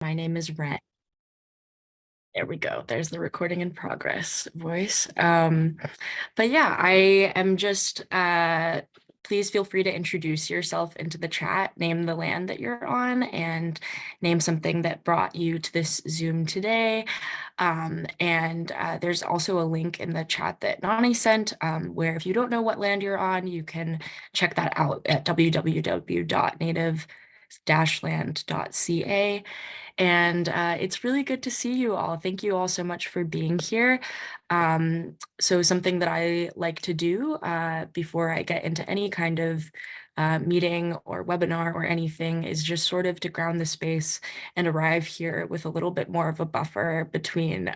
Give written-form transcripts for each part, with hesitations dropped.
My name is Ren. There we go. There's the recording in progress voice. But yeah, I am just, please feel free to introduce yourself into the chat, name the land that you're on, and name something that brought you to this Zoom today. There's also a link in the chat that Nani sent, where if you don't know what land you're on, you can check that out at www.native-land.ca. And it's really good to see you all. Thank you all so much for being here. So something that I like to do before I get into any kind of meeting or webinar or anything is just sort of to ground the space and arrive here with a little bit more of a buffer between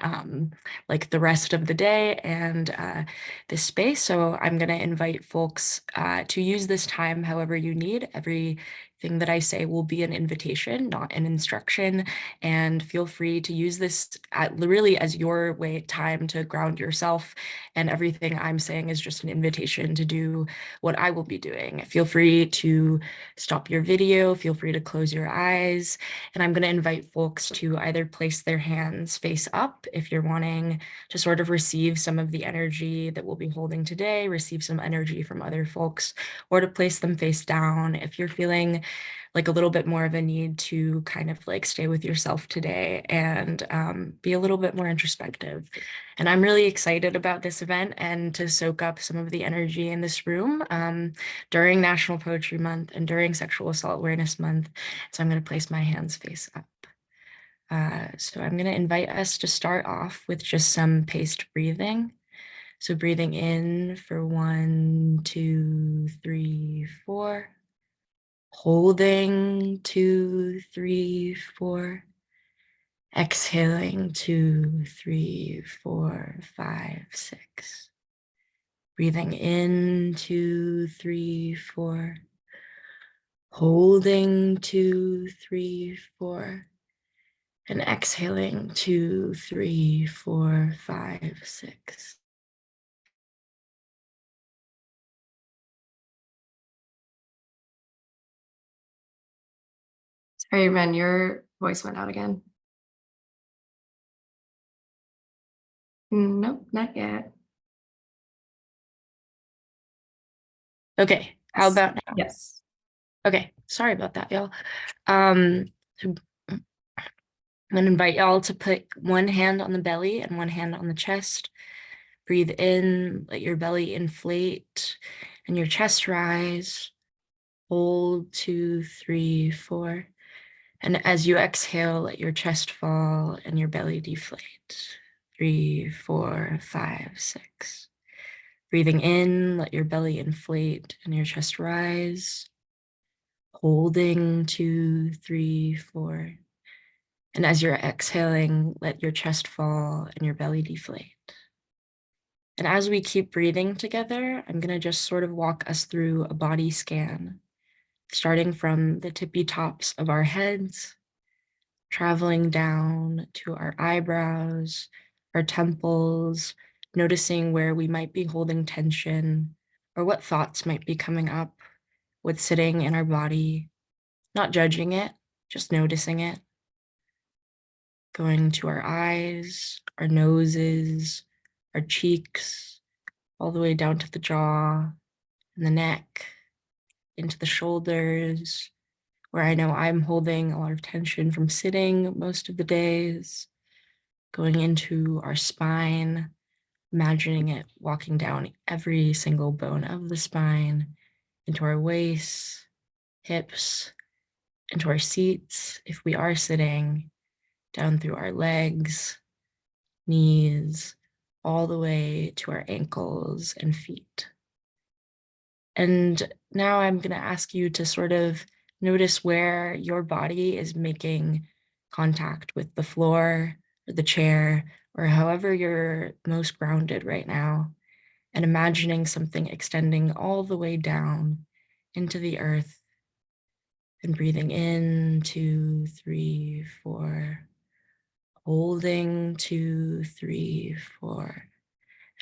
like the rest of the day and this space. So I'm going to invite folks to use this time however you need. Everything that I say will be an invitation, not an instruction, and feel free to use this really as your time to ground yourself, and everything I'm saying is just an invitation to do what I will be doing. Feel free to stop your video, feel free to close your eyes, and I'm going to invite folks to either place their hands face up if you're wanting to sort of receive some of the energy that we'll be holding today, receive some energy from other folks, or to place them face down if you're feeling like a little bit more of a need to kind of like stay with yourself today and be a little bit more introspective. And I'm really excited about this event and to soak up some of the energy in this room during National Poetry Month and during Sexual Assault Awareness Month. So I'm going to place my hands face up. So I'm going to invite us to start off with just some paced breathing. So breathing in for 1, 2, 3, 4. Holding 2, 3, 4. Exhaling 2, 3, 4, 5, 6. Breathing in 2, 3, 4. Holding 2, 3, 4. And exhaling 2, 3, 4, 5, 6. Sorry, Ren, your voice went out again. Nope, not yet. Okay, how about now? Yes. Okay, sorry about that, y'all. I'm going to invite y'all to put one hand on the belly and one hand on the chest. Breathe in, let your belly inflate and your chest rise. Hold 2, 3, 4. And as you exhale, let your chest fall and your belly deflate. 3, 4, 5, 6. Breathing in, let your belly inflate and your chest rise. Holding 2, 3, 4. And as you're exhaling, let your chest fall and your belly deflate. And as we keep breathing together, I'm going to just sort of walk us through a body scan, starting from the tippy tops of our heads, traveling down to our eyebrows, our temples, noticing where we might be holding tension or what thoughts might be coming up, what's sitting in our body, not judging it, just noticing it. Going to our eyes, our noses, our cheeks, all the way down to the jaw and the neck, into the shoulders, where I know I'm holding a lot of tension from sitting most of the days, going into our spine, imagining it walking down every single bone of the spine, into our waist, hips, into our seats, if we are sitting, down through our legs, knees, all the way to our ankles and feet. And now I'm going to ask you to sort of notice where your body is making contact with the floor or the chair, or however you're most grounded right now, and imagining something extending all the way down into the earth, and breathing in 2, 3, 4, holding 2, 3, 4,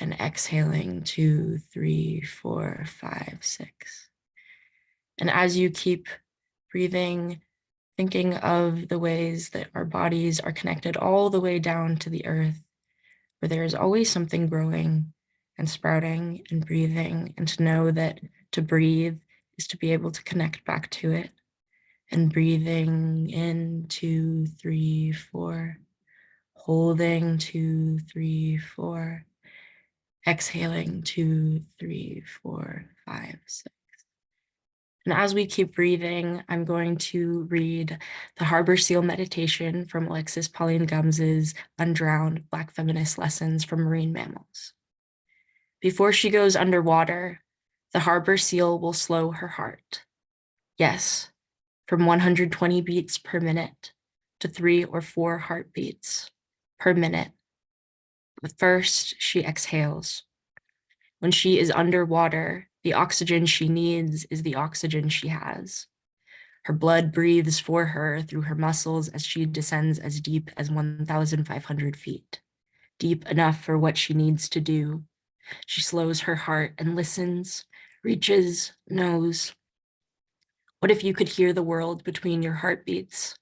and exhaling 2, 3, 4, 5, 6. And as you keep breathing, thinking of the ways that our bodies are connected all the way down to the earth, where there is always something growing and sprouting and breathing, and to know that to breathe is to be able to connect back to it. And breathing in, 2, 3, 4, holding 2, 3, 4, exhaling 2, 3, 4, 5, 6. And as we keep breathing, I'm going to read the Harbor Seal Meditation from Alexis Pauline Gumbs's Undrowned Black Feminist Lessons from Marine Mammals. Before she goes underwater, the harbor seal will slow her heart. Yes, from 120 beats per minute to 3 or 4 heartbeats per minute. But first, she exhales. When she is underwater, the oxygen she needs is the oxygen she has. Her blood breathes for her through her muscles as she descends as deep as 1,500 feet, deep enough for what she needs to do. She slows her heart and listens, reaches, knows. What if you could hear the world between your heartbeats?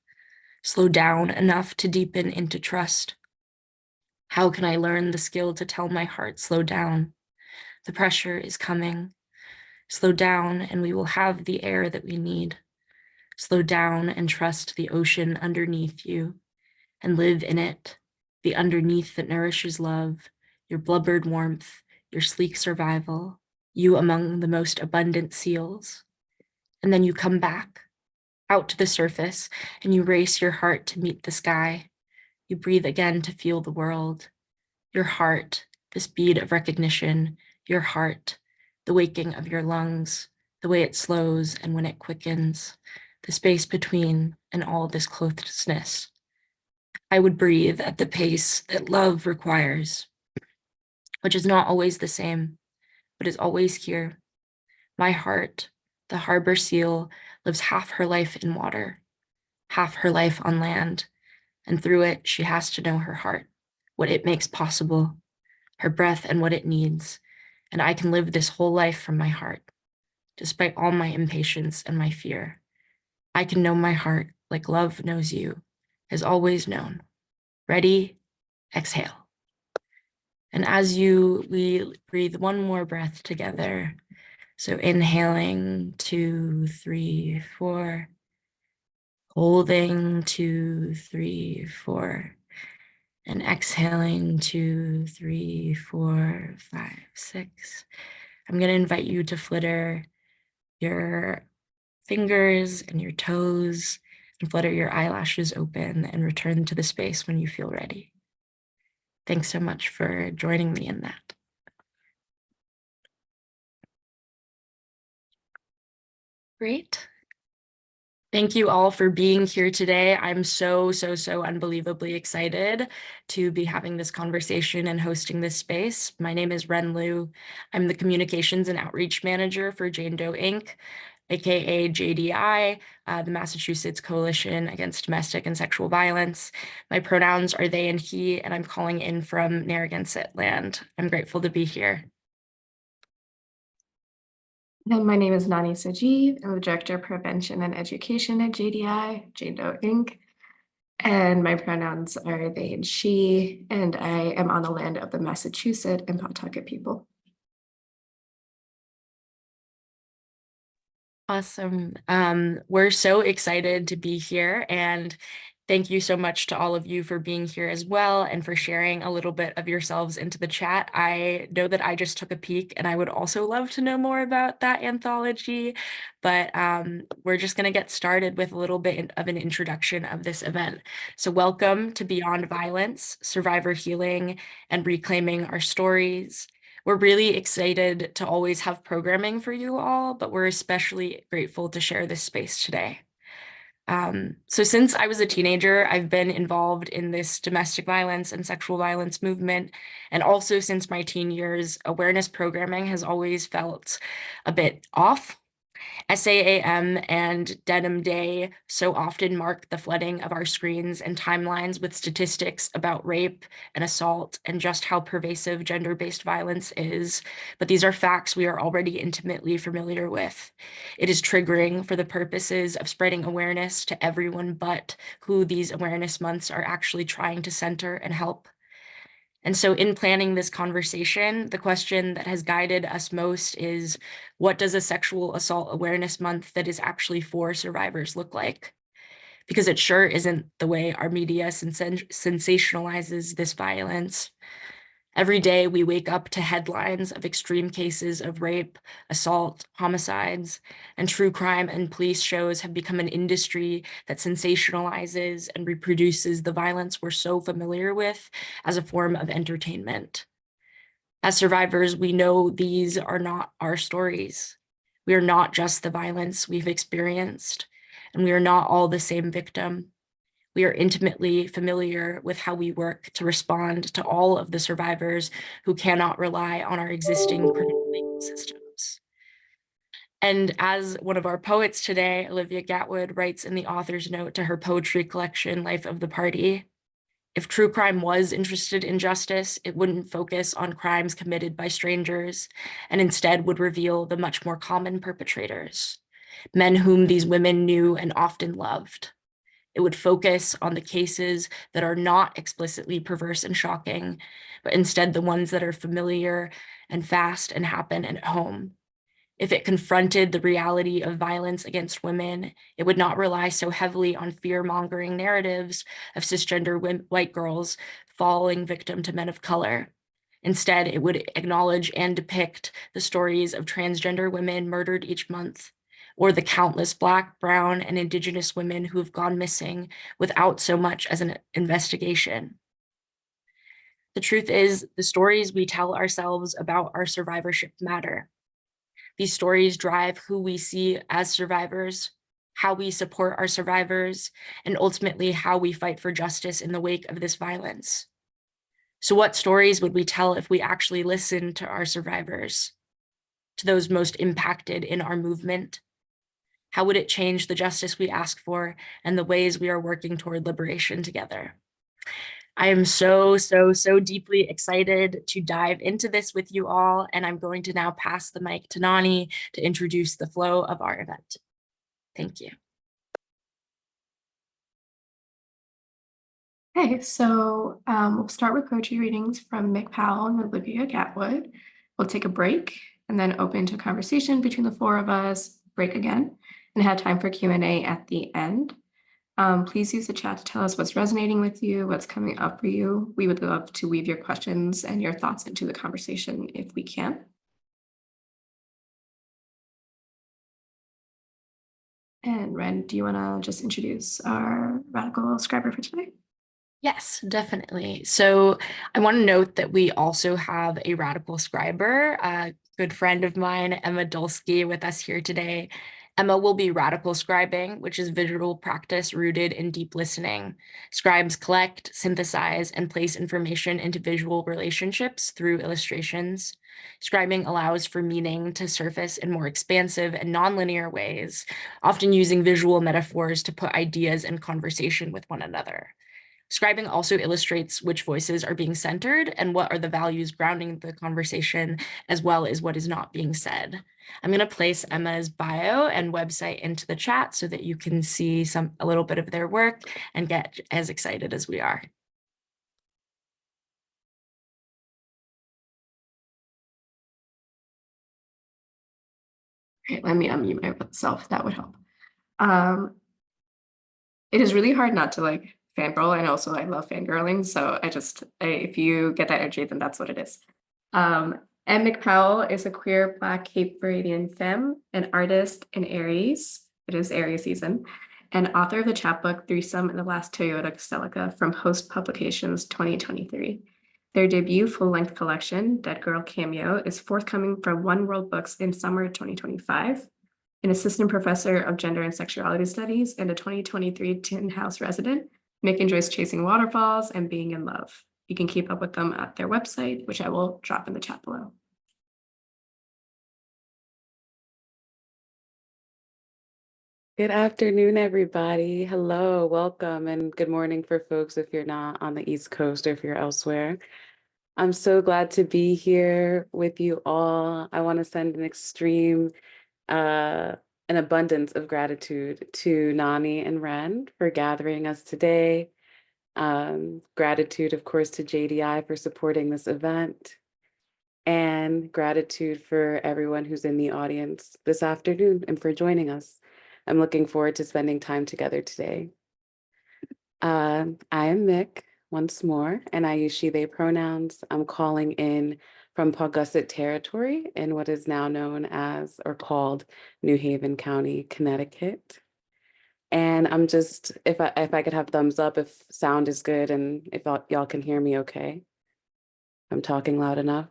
Slow down enough to deepen into trust. How can I learn the skill to tell my heart, slow down? The pressure is coming. Slow down and we will have the air that we need. Slow down and trust the ocean underneath you and live in it, the underneath that nourishes love, your blubbered warmth, your sleek survival, you among the most abundant seals. And then you come back out to the surface and you race your heart to meet the sky. You breathe again to feel the world. Your heart, this bead of recognition, your heart, the waking of your lungs, the way it slows and when it quickens, the space between and all this closeness. I would breathe at the pace that love requires, which is not always the same, but is always here. My heart, the harbor seal, lives half her life in water, half her life on land, and through it, she has to know her heart, what it makes possible, her breath and what it needs, and I can live this whole life from my heart, despite all my impatience and my fear. I can know my heart like love knows you, has always known. Ready? Exhale. And as we breathe one more breath together. So inhaling, 2, 3, 4. Holding, 2, 3, 4. And exhaling, 2, 3, 4, 5, 6. I'm going to invite you to flitter your fingers and your toes and flutter your eyelashes open and return to the space when you feel ready. Thanks so much for joining me in that. Great. Thank you all for being here today. I'm so unbelievably excited to be having this conversation and hosting this space. My name is Ren Liu. I'm the Communications and Outreach Manager for Jane Doe Inc., aka JDI, the Massachusetts Coalition Against Domestic and Sexual Violence. My pronouns are they and he, and I'm calling in from Narragansett land. I'm grateful to be here. And my name is Nani Sajeev. I'm the Director of Prevention and Education at JDI, Jane Doe Inc. And my pronouns are they and she, and I am on the land of the Massachusetts and Pawtucket people. Awesome. We're so excited to be here, and thank you so much to all of you for being here as well and for sharing a little bit of yourselves into the chat. I know that I just took a peek and I would also love to know more about that anthology, but we're just going to get started with a little bit of an introduction of this event. So welcome to Beyond Violence, Survivor Healing, and Reclaiming Our Stories. We're really excited to always have programming for you all, but we're especially grateful to share this space today. So since I was a teenager, I've been involved in this domestic violence and sexual violence movement. And also since my teen years, awareness programming has always felt a bit off. SAAM and Denim Day so often mark the flooding of our screens and timelines with statistics about rape and assault and just how pervasive gender-based violence is. But these are facts we are already intimately familiar with. It is triggering for the purposes of spreading awareness to everyone but who these awareness months are actually trying to center and help. And so in planning this conversation, the question that has guided us most is, what does a sexual assault awareness month that is actually for survivors look like? Because it sure isn't the way our media sensationalizes this violence. Every day we wake up to headlines of extreme cases of rape, assault, homicides, and true crime and police shows have become an industry that sensationalizes and reproduces the violence we're so familiar with as a form of entertainment. As survivors, we know these are not our stories. We are not just the violence we've experienced, and we are not all the same victim. We are intimately familiar with how we work to respond to all of the survivors who cannot rely on our existing criminal legal systems. And as one of our poets today, Olivia Gatwood, writes in the author's note to her poetry collection, Life of the Party, if true crime was interested in justice, it wouldn't focus on crimes committed by strangers and instead would reveal the much more common perpetrators, men whom these women knew and often loved. It would focus on the cases that are not explicitly perverse and shocking, but instead the ones that are familiar and fast and happen at home. If it confronted the reality of violence against women, it would not rely so heavily on fear-mongering narratives of cisgender white girls falling victim to men of color. Instead, it would acknowledge and depict the stories of transgender women murdered each month, or the countless Black, Brown, and Indigenous women who have gone missing without so much as an investigation. The truth is, the stories we tell ourselves about our survivorship matter. These stories drive who we see as survivors, how we support our survivors, and ultimately how we fight for justice in the wake of this violence. So what stories would we tell if we actually listened to our survivors, to those most impacted in our movement? How would it change the justice we ask for and the ways we are working toward liberation together? I am so deeply excited to dive into this with you all, and I'm going to now pass the mic to Nani to introduce the flow of our event. Thank you. Okay, so we'll start with poetry readings from Mick Powell and Olivia Gatwood. We'll take a break and then open to conversation between the four of us, break again, and have time for Q&A at the end. Please use the chat to tell us what's resonating with you, what's coming up for you. We would love to weave your questions and your thoughts into the conversation if we can. And Ren, do you want to just introduce our radical scriber for today? Yes, definitely. So I want to note that we also have a radical scriber, a good friend of mine, Emma Dulski, with us here today. Emma will be radical scribing, which is visual practice rooted in deep listening. Scribes collect, synthesize, and place information into visual relationships through illustrations. Scribing allows for meaning to surface in more expansive and nonlinear ways, often using visual metaphors to put ideas in conversation with one another. Scribing also illustrates which voices are being centered and what are the values grounding the conversation, as well as what is not being said. I'm going to place Emma's bio and website into the chat so that you can see a little bit of their work and get as excited as we are. Okay, let me unmute myself. That would help. It is really hard not to like fangirl, and also I love fangirling. So if you get that energy, then that's what it is. Anne McPowell is a queer Black Cape Verdean femme, an artist in Aries. It is Aries season, and author of the chapbook Threesome and the Last Toyota Celica from Host Publications 2023. Their debut full-length collection, Dead Girl Cameo, is forthcoming from One World Books in summer 2025. An assistant professor of gender and sexuality studies and a 2023 Tin House resident, Mick enjoys chasing waterfalls and being in love. You can keep up with them at their website, which I will drop in the chat below. Good afternoon, everybody. Hello, welcome, and good morning for folks if you're not on the East Coast or if you're elsewhere. I'm so glad to be here with you all. I want to send an extreme, an abundance of gratitude to Nani and Ren for gathering us today. Gratitude, of course, to JDI for supporting this event, and gratitude for everyone who's in the audience this afternoon and for joining us. I'm looking forward to spending time together today. I am Mick once more, and I use she, they pronouns. I'm calling in from Paugussett Territory in what is now known as or called New Haven County, Connecticut. And I'm just, if I could have thumbs up if sound is good and if y'all can hear me okay. I'm talking loud enough.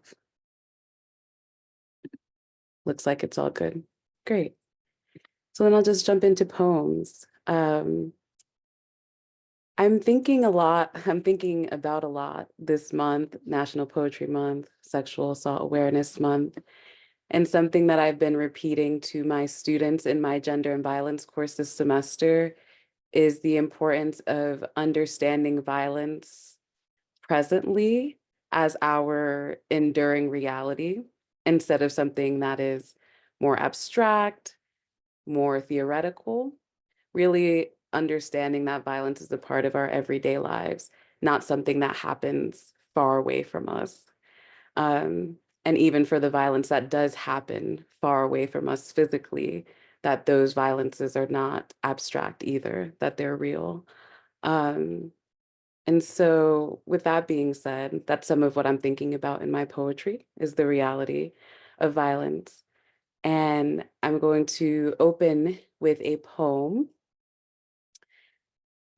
Looks like it's all good. Great. So then I'll just jump into poems. I'm thinking about a lot this month, National Poetry Month, Sexual Assault Awareness Month, and something that I've been repeating to my students in my gender and violence course this semester is the importance of understanding violence presently as our enduring reality instead of something that is more abstract, more theoretical, really understanding that violence is a part of our everyday lives, not something that happens far away from us. Um, and even for the violence that does happen far away from us physically, that those violences are not abstract either, that they're real. Um, and so with that being said, that's some of what I'm thinking about in my poetry is the reality of violence. And I'm going to open with a poem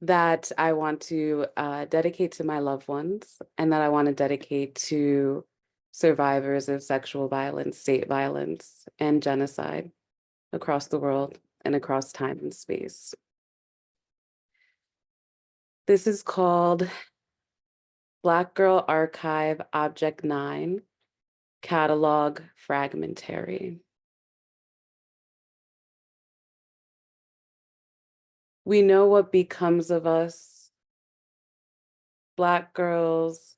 that I want to dedicate to my loved ones and that I want to dedicate to survivors of sexual violence, state violence, and genocide across the world and across time and space. This is called Black Girl Archive Object 9, Catalog Fragmentary. We know what becomes of us, Black girls,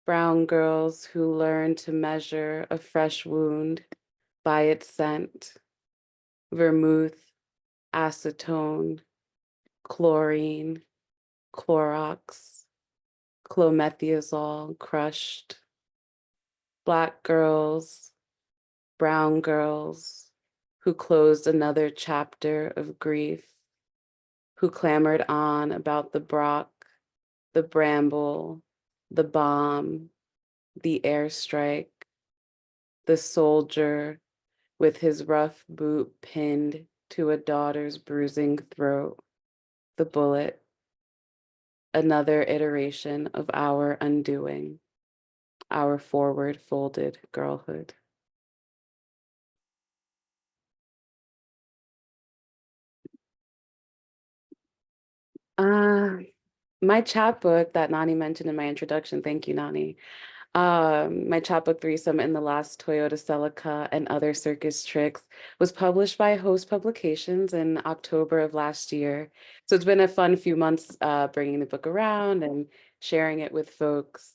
brown girls who learn to measure a fresh wound by its scent, vermouth, acetone, chlorine, Clorox, clomethiazole crushed. Black girls, brown girls who closed another chapter of grief, who clamored on about the Brock, the bramble, the bomb, the airstrike, the soldier with his rough boot pinned to a daughter's bruising throat, the bullet, another iteration of our undoing, our forward folded girlhood. Uh, my chapbook that Nani mentioned in my introduction, thank you, Nani. My chapbook Threesome in the Last Toyota Celica and Other Circus Tricks was published by Host Publications in October of last year. So it's been a fun few months bringing the book around and sharing it with folks.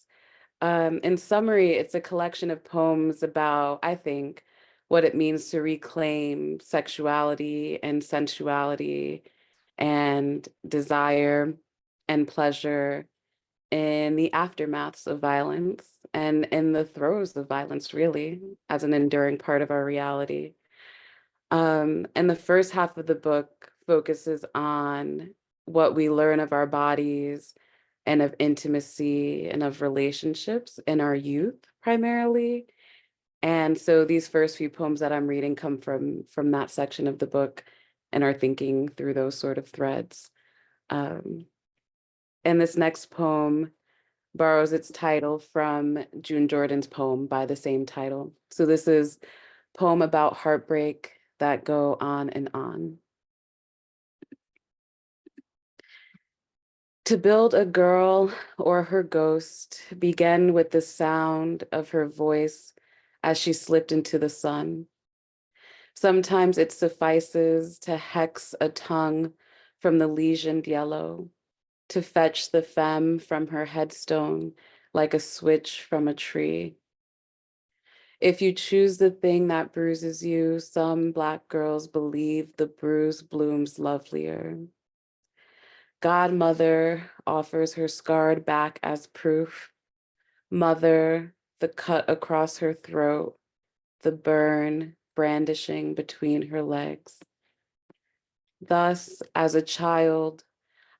In summary, it's a collection of poems about, I think, what it means to reclaim sexuality and sensuality and desire and pleasure in the aftermaths of violence and in the throes of violence, really, as an enduring part of our reality. And the first half of the book focuses on what we learn of our bodies and of intimacy and of relationships in our youth, primarily. And so these first few poems that I'm reading come from that section of the book and are thinking through those sort of threads. Um, and this next poem borrows its title from June Jordan's poem by the same title. So this is a poem about heartbreak that go on and on. To build a girl or her ghost began with the sound of her voice as she slipped into the sun. Sometimes it suffices to hex a tongue from the lesioned yellow, to fetch the femme from her headstone like a switch from a tree. If you choose the thing that bruises you, some Black girls believe the bruise blooms lovelier. Godmother offers her scarred back as proof. Mother, the cut across her throat, the burn brandishing between her legs. Thus, as a child,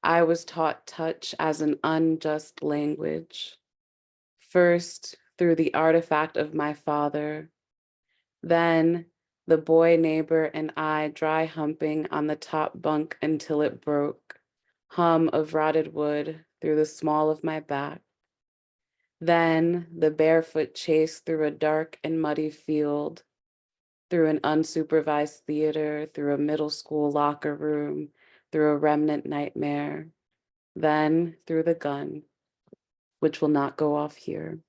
I was taught touch as an unjust language. First, through the artifact of my father, then the boy neighbor and I dry humping on the top bunk until it broke, hum of rotted wood through the small of my back. Then the barefoot chase through a dark and muddy field, through an unsupervised theater, through a middle school locker room, through a remnant nightmare, then through the gun, which will not go off here.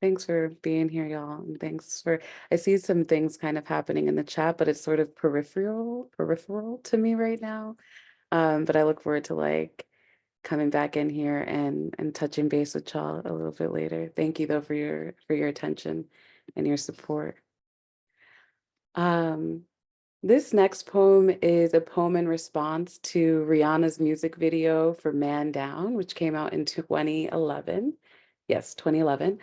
Thanks for being here, y'all. And thanks for, I see some things kind of happening in the chat, but it's sort of peripheral to me right now. But I look forward to like coming back in here and touching base with y'all a little bit later. Thank you though for your attention and your support. This next poem is a poem in response to Rihanna's music video for Man Down, which came out in 2011. Yes, 2011.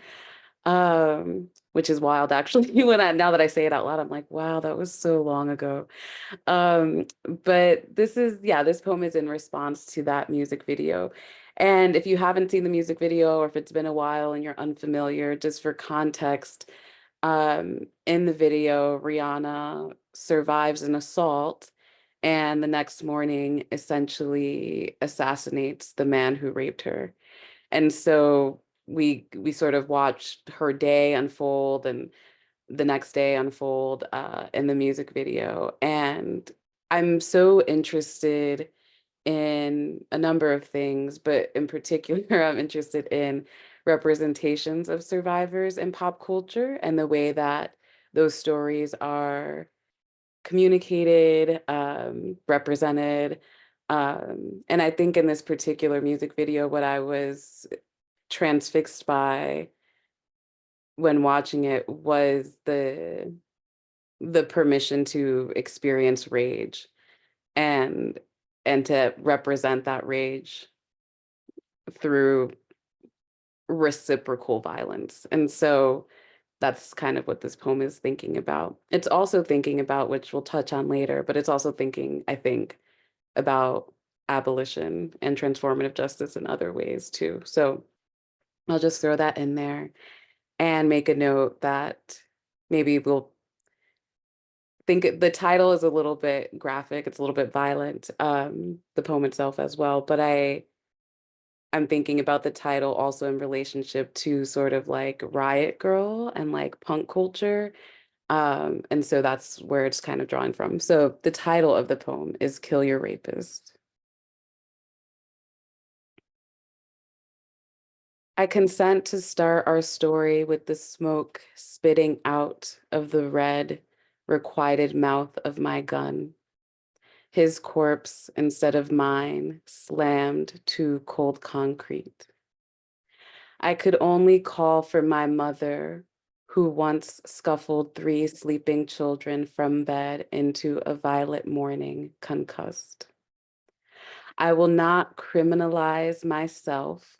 Which is wild actually. Now that I say it out loud, I'm like, wow, that was so long ago. But this poem is in response to that music video. And if you haven't seen the music video, or if it's been a while and you're unfamiliar, just for context, in the video, Rihanna survives an assault and the next morning essentially assassinates the man who raped her. And so we sort of watched her day unfold and the next day unfold in the music video. And I'm so interested in a number of things, but in particular, I'm interested in representations of survivors in pop culture and the way that those stories are communicated, represented. And I think in this particular music video, what I was transfixed by when watching it was the permission to experience rage and to represent that rage through reciprocal violence. And so that's kind of what this poem is thinking about. It's also thinking about, which we'll touch on later, but it's also thinking, I think, about abolition and transformative justice in other ways too. So I'll just throw that in there and make a note that maybe we'll think the title is a little bit graphic, it's a little bit violent, the poem itself as well, but I'm thinking about the title also in relationship to sort of like Riot Girl and like punk culture. And so that's where it's kind of drawn from. So the title of the poem is Kill Your Rapist. I consent to start our story with the smoke spitting out of the red, requited mouth of my gun. His corpse, instead of mine, slammed to cold concrete. I could only call for my mother, who once scuffled 3 sleeping children from bed into a violet morning concussed. I will not criminalize myself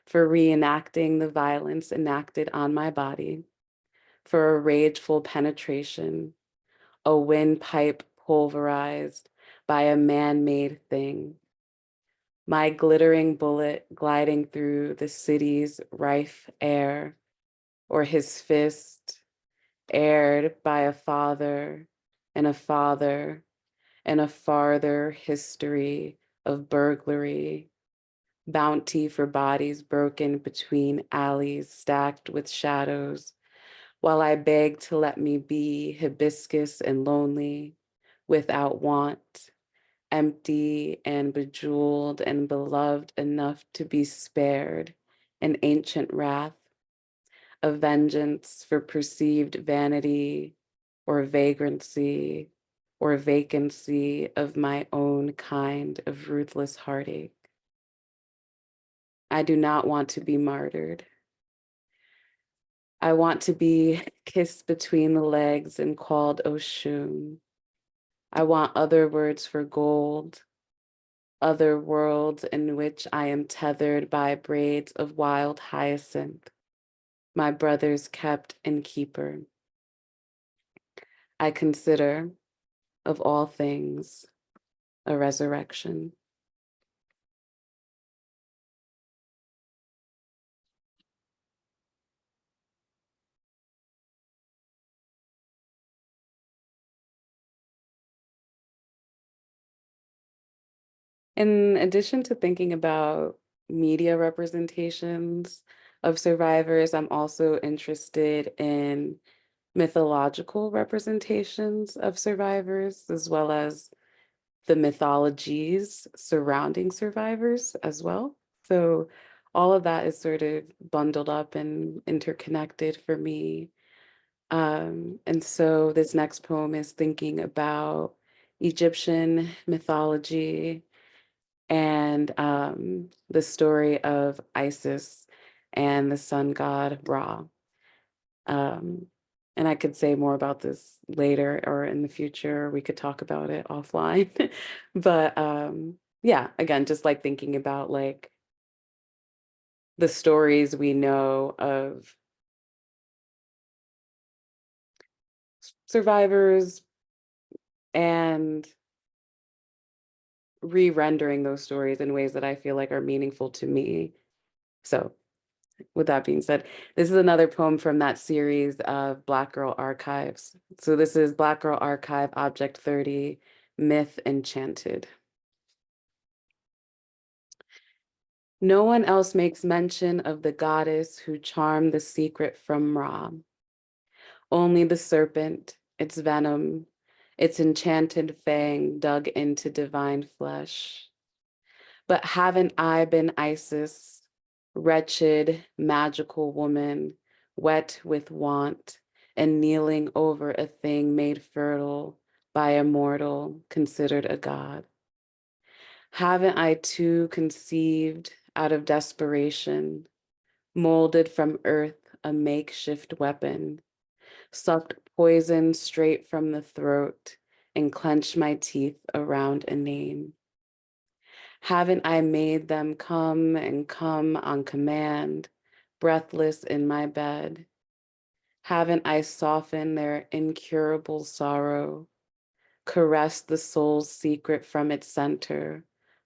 for reenacting the violence enacted on my body, for a rageful penetration, a windpipe pulverized by a man-made thing. My glittering bullet gliding through the city's rife air, or his fist aired by a father and a father and a farther history of burglary, bounty for bodies broken between alleys stacked with shadows, while I beg to let me be hibiscus and lonely, without want, empty and bejeweled and beloved enough to be spared an ancient wrath, a vengeance for perceived vanity or vagrancy or vacancy of my own kind of ruthless heartache. I do not want to be martyred. I want to be kissed between the legs and called Oshun. I want other words for gold, other worlds in which I am tethered by braids of wild hyacinth, my brother's kept and keeper. I consider, of all things, a resurrection. In addition to thinking about media representations of survivors, I'm also interested in mythological representations of survivors, as well as the mythologies surrounding survivors as well. So all of that is sort of bundled up and interconnected for me. And so this next poem is thinking about Egyptian mythology and the story of Isis and the sun god Ra. Um, and I could say more about this later or in the future. We could talk about it offline. But yeah, again, just like thinking about like the stories we know of survivors and re-rendering those stories in ways that I feel like are meaningful to me. So with that being said, this is another poem from that series of Black Girl Archives. So this is Black Girl Archive, Object 30, Myth Enchanted. No one else makes mention of the goddess who charmed the secret from Ra. Only the serpent, its venom, its enchanted fang dug into divine flesh. But haven't I been Isis, wretched, magical woman, wet with want, and kneeling over a thing made fertile by a mortal considered a god? Haven't I too conceived out of desperation, molded from earth a makeshift weapon, sucked poison straight from the throat, and clenched my teeth around a name? Haven't I made them come and come on command, breathless in my bed? Haven't I softened their incurable sorrow, caressed the soul's secret from its center,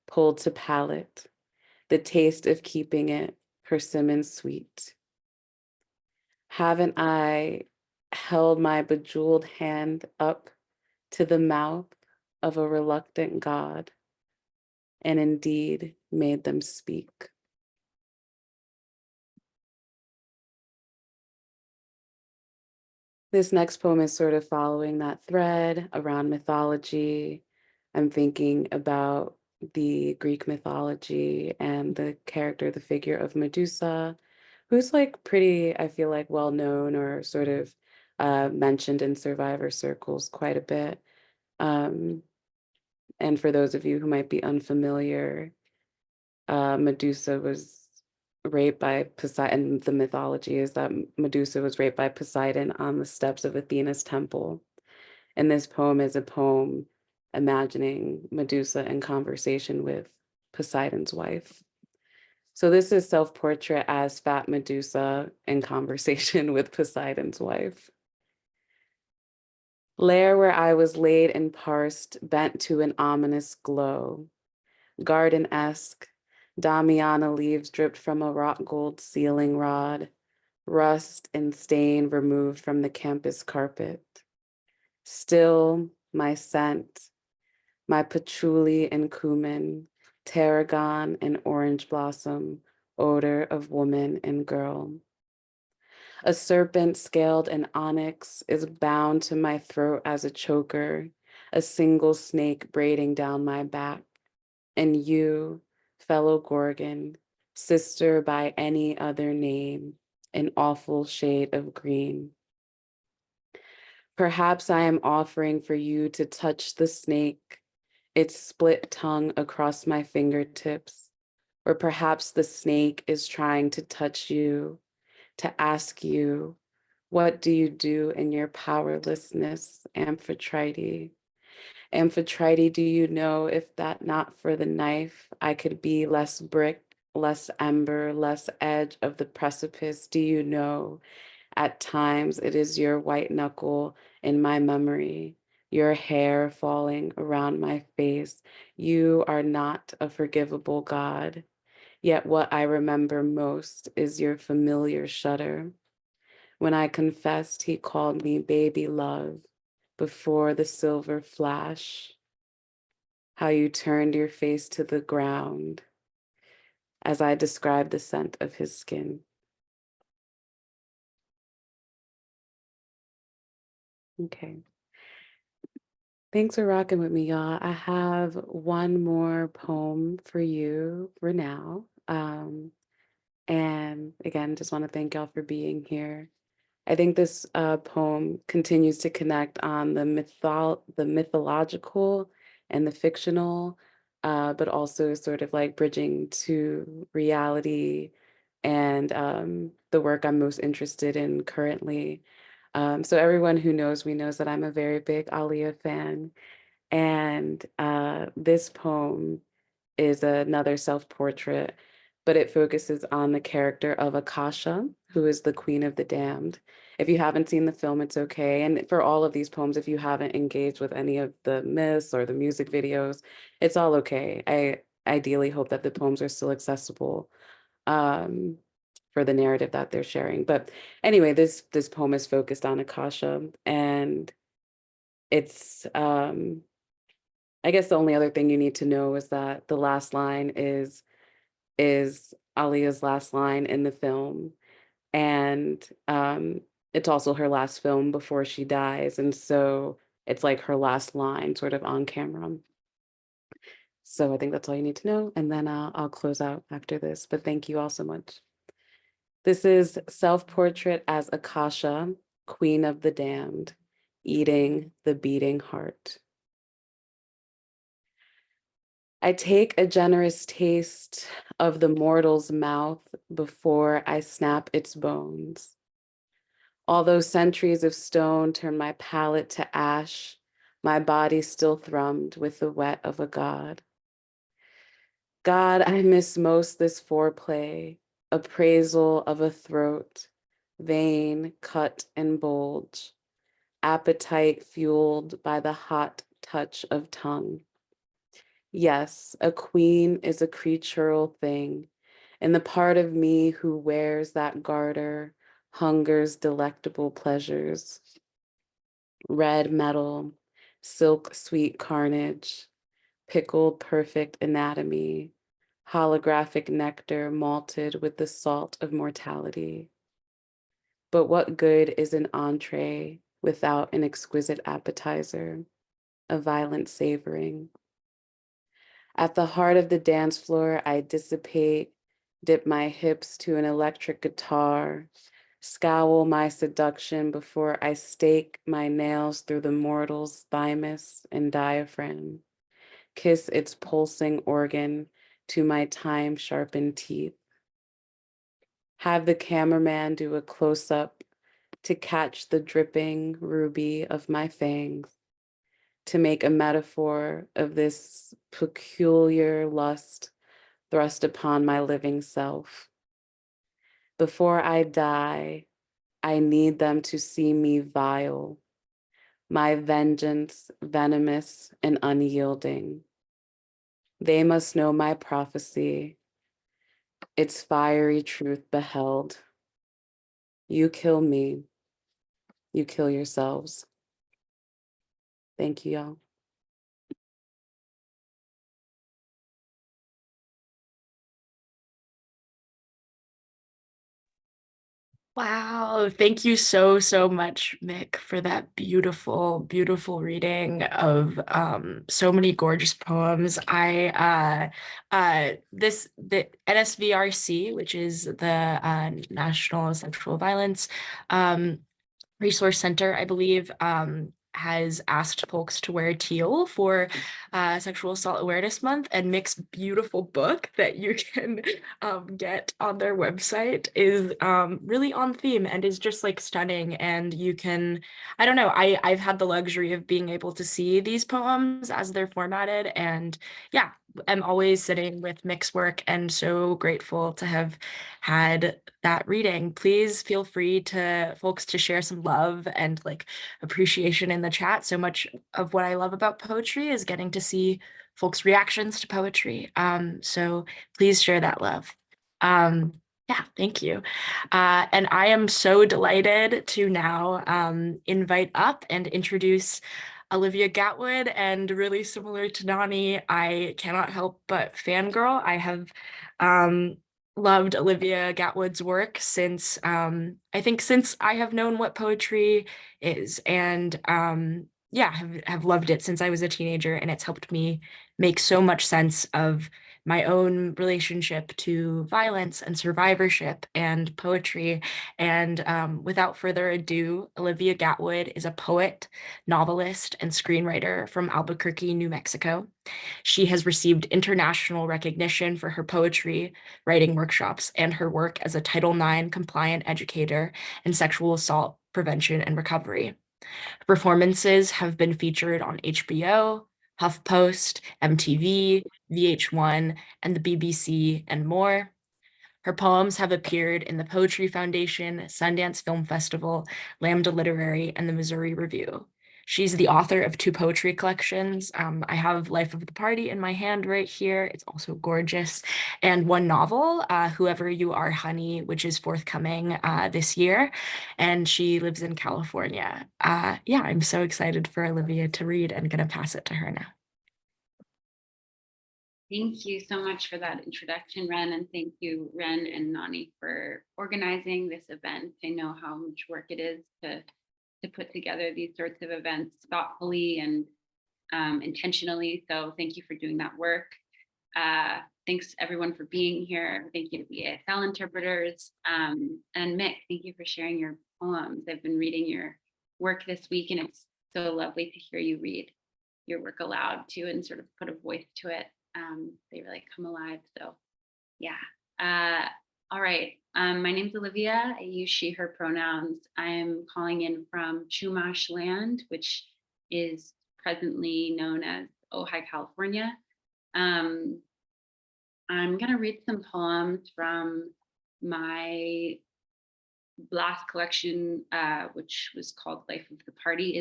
pulled to palate, the taste of keeping it persimmon sweet? Haven't I held my bejeweled hand up to the mouth of a reluctant God and indeed made them speak? This next poem is sort of following that thread around mythology. I'm thinking about the Greek mythology and the character, the figure of Medusa, who's like pretty, I feel like, well known or sort of mentioned in survivor circles quite a bit. Um, and for those of you who might be unfamiliar, Medusa was raped by Poseidon. The mythology is that Medusa was raped by Poseidon on the steps of Athena's temple. And this poem is a poem imagining Medusa in conversation with Poseidon's wife. So this is self-portrait as fat Medusa in conversation with Poseidon's wife. Lair where I was laid and parsed, bent to an ominous glow. Garden-esque, Damiana leaves dripped from a rock gold ceiling rod, rust and stain removed from the campus carpet. Still, my scent, my patchouli and cumin, tarragon and orange blossom, odor of woman and girl. A serpent scaled in onyx is bound to my throat as a choker, a single snake braiding down my back. And you, fellow Gorgon, sister by any other name, an awful shade of green. Perhaps I am offering for you to touch the snake, its split tongue across my fingertips, or perhaps the snake is trying to touch you, to ask you, what do you do in your powerlessness, Amphitrite? Amphitrite, do you know if that not for the knife, I could be less brick, less ember, less edge of the precipice? Do you know at times it is your white knuckle in my memory, your hair falling around my face? You are not a forgivable God. Yet what I remember most is your familiar shudder. When I confessed, he called me baby love before the silver flash, how you turned your face to the ground as I described the scent of his skin. Okay. Thanks for rocking with me, y'all. I have one more poem for you for now. And again, just want to thank y'all for being here. I think this poem continues to connect on the mythological and the fictional, but also sort of like bridging to reality and the work I'm most interested in currently. So everyone who knows me knows that I'm a very big Alia fan. And this poem is another self-portrait, but it focuses on the character of Akasha, who is the Queen of the Damned. If you haven't seen the film, it's okay. And for all of these poems, if you haven't engaged with any of the myths or the music videos, it's all okay. I ideally hope that the poems are still accessible um, for the narrative that they're sharing. But anyway, this poem is focused on Akasha, and it's I guess the only other thing you need to know is that the last line is Alia's last line in the film, and it's also her last film before she dies, and so it's like her last line, sort of on camera. So I think that's all you need to know, and then I'll close out after this. But thank you all so much. This is Self-Portrait as Akasha, Queen of the Damned, Eating the Beating Heart. I take a generous taste of the mortal's mouth before I snap its bones. Although centuries of stone turn my palate to ash, my body still thrummed with the wet of a god. God, I miss most this foreplay, appraisal of a throat, vein, cut, and bulge, appetite fueled by the hot touch of tongue. Yes, a queen is a creatural thing, and the part of me who wears that garter hungers delectable pleasures. Red metal, silk sweet carnage, pickled perfect anatomy, holographic nectar malted with the salt of mortality. But what good is an entree without an exquisite appetizer, a violent savoring? At the heart of the dance floor, I dissipate, dip my hips to an electric guitar, scowl my seduction before I stake my nails through the mortal's thymus and diaphragm, kiss its pulsing organ to my time-sharpened teeth. Have the cameraman do a close-up to catch the dripping ruby of my fangs, to make a metaphor of this peculiar lust thrust upon my living self. Before I die, I need them to see me vile, my vengeance venomous and unyielding. They must know my prophecy, its fiery truth beheld. You kill me, you kill yourselves. Thank you, y'all. Wow, thank you so, so much, Mick, for that beautiful, beautiful reading of so many gorgeous poems. The NSVRC, which is the National Sexual Violence um, Resource Center, I believe, has asked folks to wear teal for Sexual Assault Awareness Month, and Mick's beautiful book that you can get on their website is really on theme and is just like stunning. And you can, I don't know, I've had the luxury of being able to see these poems as they're formatted, and yeah, I'm always sitting with Mick's work and so grateful to have had that reading. Please feel free to folks to share some love and like appreciation in the chat. So much of what I love about poetry is getting to see folks' reactions to poetry. So please share that love. Yeah, thank you. And I am so delighted to now invite up and introduce Olivia Gatwood, and really similar to Nani, I cannot help but fangirl. I have um, loved Olivia Gatwood's work since I think since I have known what poetry is, and yeah, have loved it since I was a teenager, and it's helped me make so much sense of my own relationship to violence and survivorship and poetry. And without further ado, Olivia Gatwood is a poet, novelist, and screenwriter from Albuquerque, New Mexico. She has received international recognition for her poetry, writing workshops, and her work as a Title IX compliant educator in sexual assault prevention and recovery. Performances have been featured on HBO, HuffPost, MTV, VH1, and the BBC, and more. Her poems have appeared in the Poetry Foundation, Sundance Film Festival, Lambda Literary, and the Missouri Review. She's the author of 2 poetry collections. I have Life of the Party in my hand right here. It's also gorgeous. And 1 novel, Whoever You Are, Honey, which is forthcoming this year. And she lives in California. Yeah, I'm so excited for Olivia to read and gonna pass it to her now. Thank you so much for that introduction, Ren, and thank you, Ren and Nani, for organizing this event. I know how much work it is to put together these sorts of events thoughtfully and intentionally. So thank you for doing that work. Thanks everyone for being here. Thank you to BASL interpreters. And Mick, thank you for sharing your poems. I've been reading your work this week, and it's so lovely to hear you read your work aloud too and sort of put a voice to it. They really come alive. So yeah. All right. My name's Olivia. I use she, her pronouns. I'm calling in from Chumash land, which is presently known as Ojai, California. I'm going to read some poems from my last collection, which was called Life of the Party,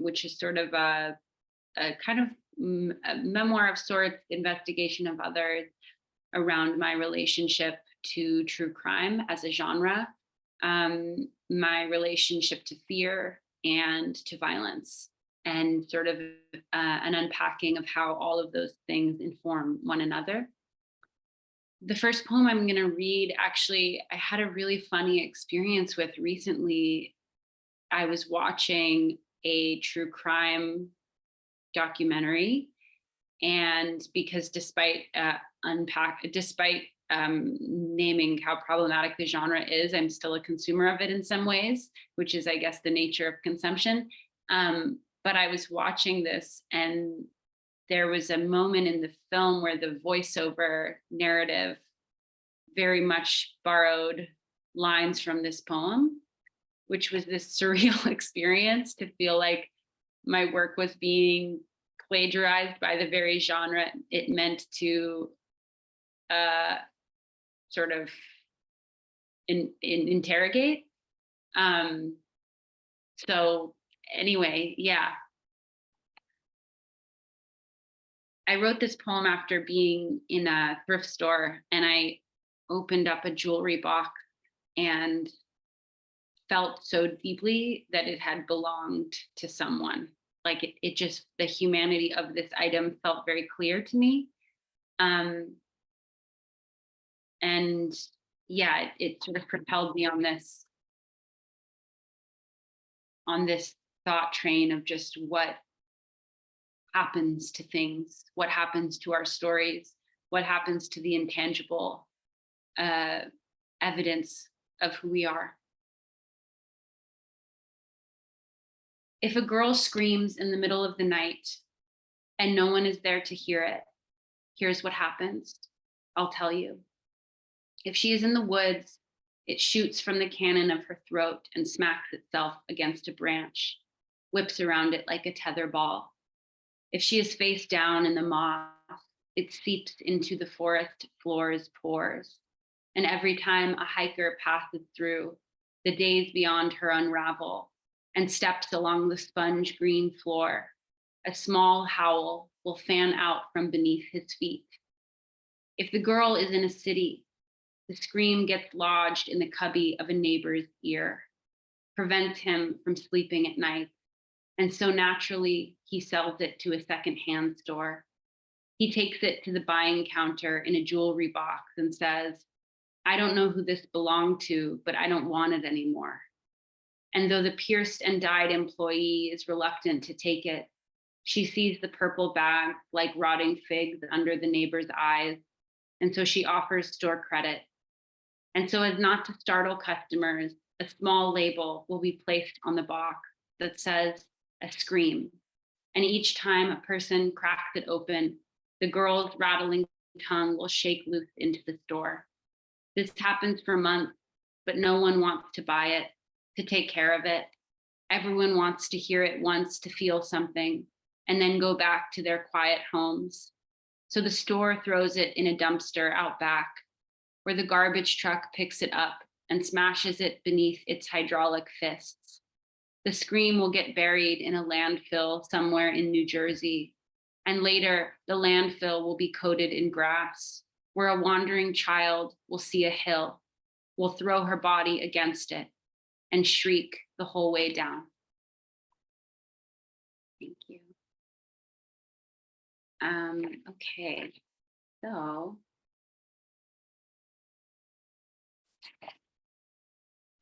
which is sort of a kind of a memoir of sorts, investigation of others around my relationship to true crime as a genre, my relationship to fear and to violence, and sort of an unpacking of how all of those things inform one another. The first poem I'm going to read, actually, I had a really funny experience with recently. I was watching a true crime documentary, and because despite naming how problematic the genre is, I'm still a consumer of it in some ways, which is, I guess, the nature of consumption. But I was watching this, and there was a moment in the film where the voiceover narrative very much borrowed lines from this poem, which was this surreal experience to feel like my work was being plagiarized by the very genre it meant to sort of interrogate. So anyway, yeah. I wrote this poem after being in a thrift store, and I opened up a jewelry box and felt so deeply that it had belonged to someone. Like it just, the humanity of this item felt very clear to me. And yeah, it sort of propelled me on this thought train of just what happens to things, what happens to our stories, what happens to the intangible evidence of who we are. If a girl screams in the middle of the night and no one is there to hear it, here's what happens. I'll tell you. If she is in the woods, it shoots from the cannon of her throat and smacks itself against a branch, whips around it like a tether ball. If she is face down in the moss, it seeps into the forest floor's pores. And every time a hiker passes through, the days beyond her unravel and steps along the sponge green floor, a small howl will fan out from beneath his feet. If the girl is in a city, the scream gets lodged in the cubby of a neighbor's ear, prevents him from sleeping at night. And so naturally, he sells it to a secondhand store. He takes it to the buying counter in a jewelry box and says, I don't know who this belonged to, but I don't want it anymore. And though the pierced and dyed employee is reluctant to take it, she sees the purple bag like rotting figs under the neighbor's eyes. And so she offers store credit. And so as not to startle customers, a small label will be placed on the box that says a scream. And each time a person cracks it open, the girl's rattling tongue will shake loose into the store. This happens for months, but no one wants to buy it, to take care of it. Everyone wants to hear it once to feel something, and then go back to their quiet homes. So the store throws it in a dumpster out back, where the garbage truck picks it up and smashes it beneath its hydraulic fists. The scream will get buried in a landfill somewhere in New Jersey, and later the landfill will be coated in grass, where a wandering child will see a hill, will throw her body against it, and shriek the whole way down. Thank you. Okay, so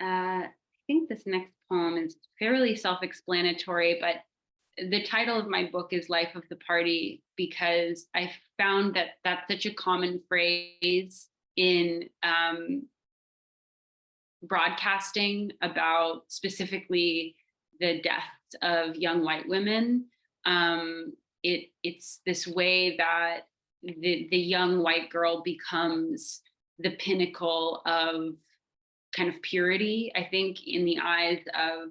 I think this next poem is fairly self-explanatory, but the title of my book is Life of the Party because I found that that's such a common phrase in broadcasting about specifically the deaths of young white women. It's this way that the young white girl becomes the pinnacle of kind of purity, I think, in the eyes of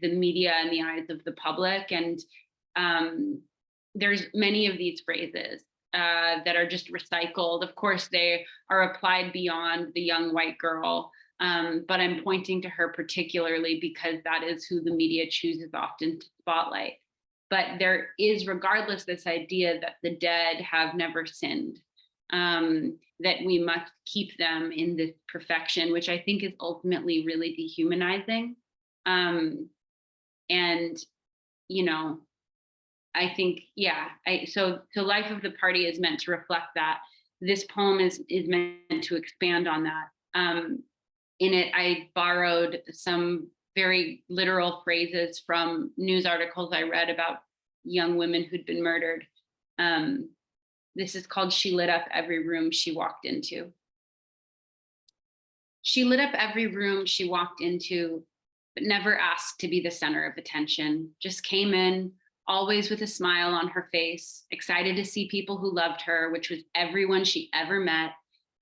the media and the eyes of the public. And there's many of these phrases that are just recycled. Of course, they are applied beyond the young white girl, but I'm pointing to her particularly because that is who the media chooses often to spotlight. But there is, regardless, this idea that the dead have never sinned, that we must keep them in this perfection, which I think is ultimately really dehumanizing. And, you know, I think, yeah, so Life of the Party is meant to reflect that. This poem is meant to expand on that. In it, I borrowed some very literal phrases from news articles I read about young women who'd been murdered. This is called She Lit Up Every Room She Walked Into. She lit up every room she walked into, but never asked to be the center of attention, just came in, always with a smile on her face, excited to see people who loved her, which was everyone she ever met.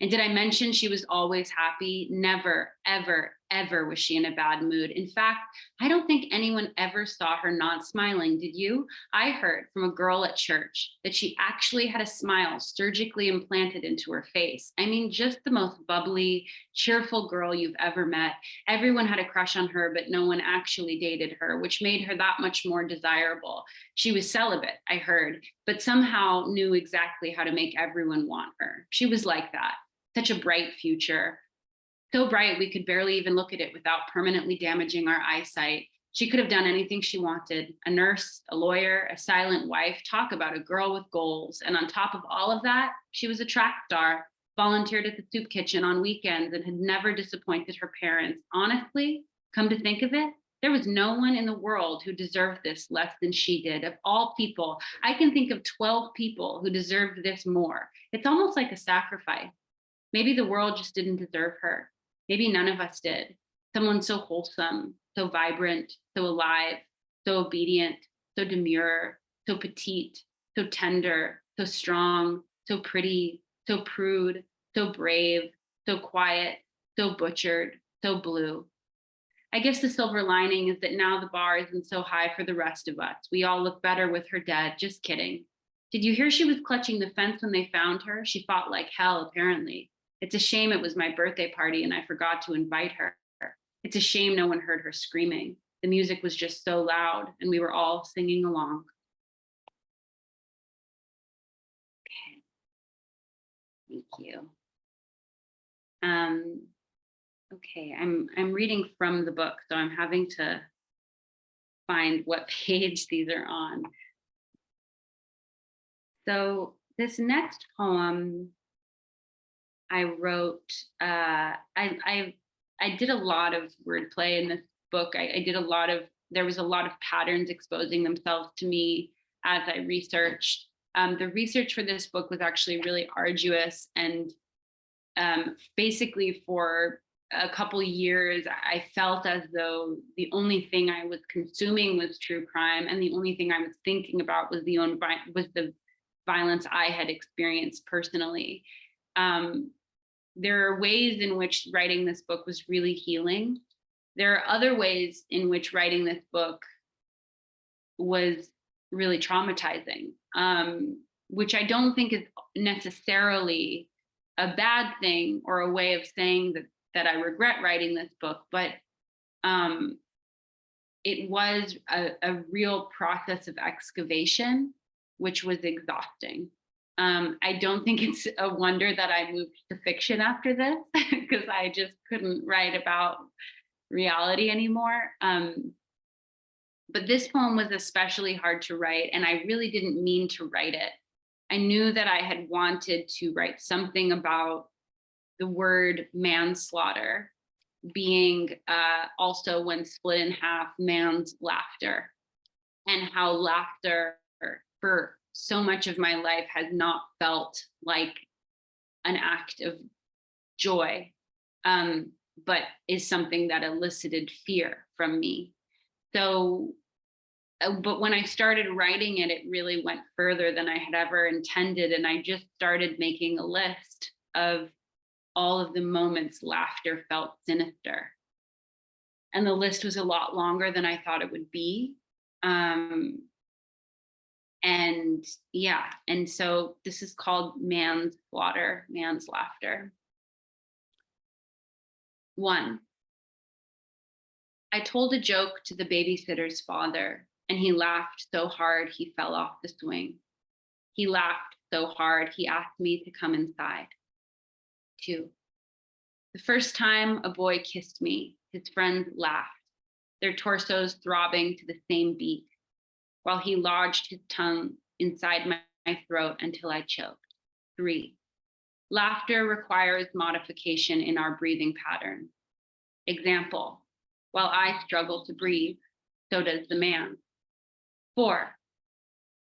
And did I mention she was always happy? Never, ever, ever was she in a bad mood. In fact, I don't think anyone ever saw her not smiling, did you? I heard from a girl at church that she actually had a smile surgically implanted into her face. I mean, just the most bubbly, cheerful girl you've ever met. Everyone had a crush on her, but no one actually dated her, which made her that much more desirable. She was celibate, I heard, but somehow knew exactly how to make everyone want her. She was like that. Such a bright future. So bright we could barely even look at it without permanently damaging our eyesight. She could have done anything she wanted. A nurse, a lawyer, a silent wife, talk about a girl with goals. And on top of all of that, she was a track star. volunteered at the soup kitchen on weekends, and had never disappointed her parents. Honestly, come to think of it, there was no one in the world who deserved this less than she did. Of all people, I can think of 12 people who deserved this more. It's almost like a sacrifice. Maybe the world just didn't deserve her. Maybe none of us did. Someone so wholesome, so vibrant, so alive, so obedient, so demure, so petite, so tender, so strong, so pretty, so prude, so brave, so quiet, so butchered, so blue. I guess the silver lining is that now the bar isn't so high for the rest of us. We all look better with her dead. Just kidding. Did you hear she was clutching the fence when they found her? She fought like hell, apparently. It's a shame it was my birthday party and I forgot to invite her. It's a shame no one heard her screaming. The music was just so loud and we were all singing along. Okay. Thank you. Okay, I'm reading from the book, so I'm having to find what page these are on. So this next poem I wrote, I did a lot of wordplay in this book. I did a lot of, there was a lot of patterns exposing themselves to me as I researched. The research for this book was actually really arduous, and basically for a couple years, I felt as though the only thing I was consuming was true crime, and the only thing I was thinking about was the violence I had experienced personally. There are ways in which writing this book was really healing. There are other ways in which writing this book was really traumatizing, which I don't think is necessarily a bad thing or a way of saying that I regret writing this book, but it was a real process of excavation, which was exhausting. I don't think it's a wonder that I moved to fiction after this, because I just couldn't write about reality anymore. But this poem was especially hard to write, and I really didn't mean to write it. I knew that I had wanted to write something about the word manslaughter being also, when split in half, man's laughter, and how laughter for so much of my life has not felt like an act of joy, but is something that elicited fear from me. So, but when I started writing it, it really went further than I had ever intended. And I just started making a list of all of the moments laughter felt sinister. And the list was a lot longer than I thought it would be. And yeah, and so this is called Man's Slaughter, Man's Laughter. 1. I told a joke to the babysitter's father, and he laughed so hard he fell off the swing. He laughed so hard he asked me to come inside. 2. The first time a boy kissed me, his friends laughed, their torsos throbbing to the same beat, while he lodged his tongue inside my throat until I choked. 3. Laughter requires modification in our breathing pattern. Example, while I struggle to breathe, so does the man. 4.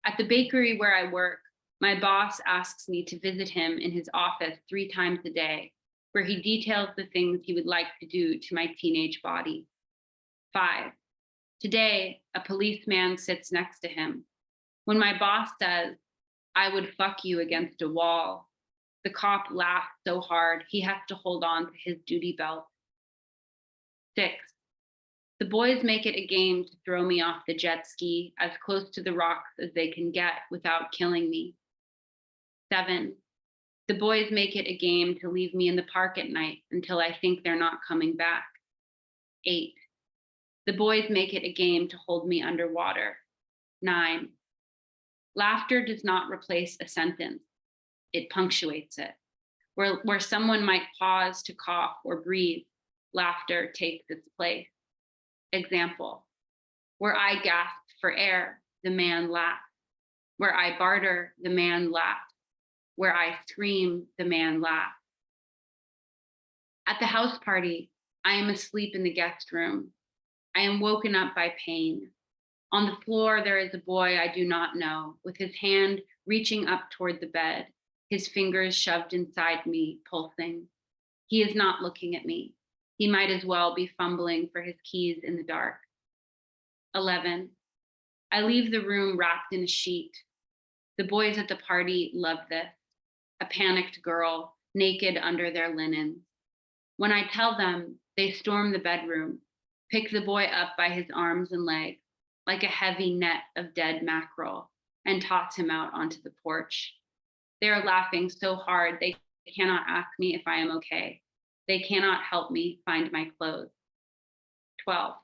At the bakery where I work, my boss asks me to visit him in his office 3 times a day, where he details the things he would like to do to my teenage body. 5. Today, a policeman sits next to him. When my boss says, "I would fuck you against a wall," the cop laughs so hard he has to hold on to his duty belt. 6. The boys make it a game to throw me off the jet ski as close to the rocks as they can get without killing me. 7. The boys make it a game to leave me in the park at night until I think they're not coming back. 8. The boys make it a game to hold me underwater. 9. Laughter does not replace a sentence. It punctuates it. Where someone might pause to cough or breathe, laughter takes its place. Example, where I gasp for air, the man laughs. Where I barter, the man laughs. Where I scream, the man laughs. At the house party, I am asleep in the guest room. I am woken up by pain. On the floor, there is a boy I do not know, with his hand reaching up toward the bed, his fingers shoved inside me, pulsing. He is not looking at me. He might as well be fumbling for his keys in the dark. 11. I leave the room wrapped in a sheet. The boys at the party love this. A panicked girl, naked under their linen. When I tell them, they storm the bedroom, pick the boy up by his arms and legs, like a heavy net of dead mackerel, and toss him out onto the porch. They are laughing so hard they cannot ask me if I am okay. They cannot help me find my clothes. 12.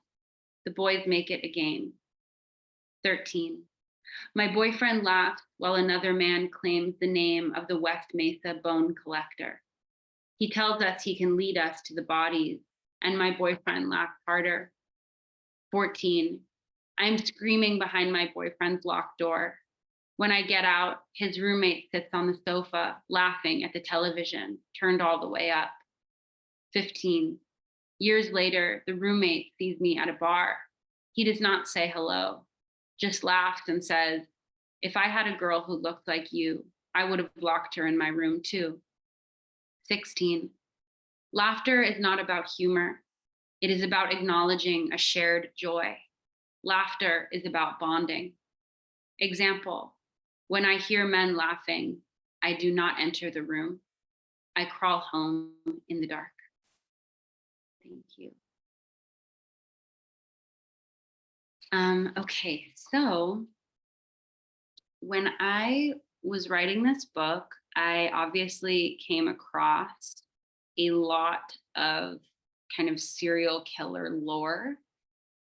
The boys make it a game. 13. My boyfriend laughs while another man claims the name of the West Mesa bone collector. He tells us he can lead us to the bodies, and my boyfriend laughs harder. 14. I'm screaming behind my boyfriend's locked door. When I get out, his roommate sits on the sofa, laughing at the television, turned all the way up. 15. Years later, the roommate sees me at a bar. He does not say hello, just laughs and says, if I had a girl who looked like you, I would have locked her in my room too. 16. Laughter is not about humor. It is about acknowledging a shared joy. Laughter is about bonding. Example, when I hear men laughing, I do not enter the room. I crawl home in the dark. Thank you. Okay, so when I was writing this book, I obviously came across a lot of kind of serial killer lore,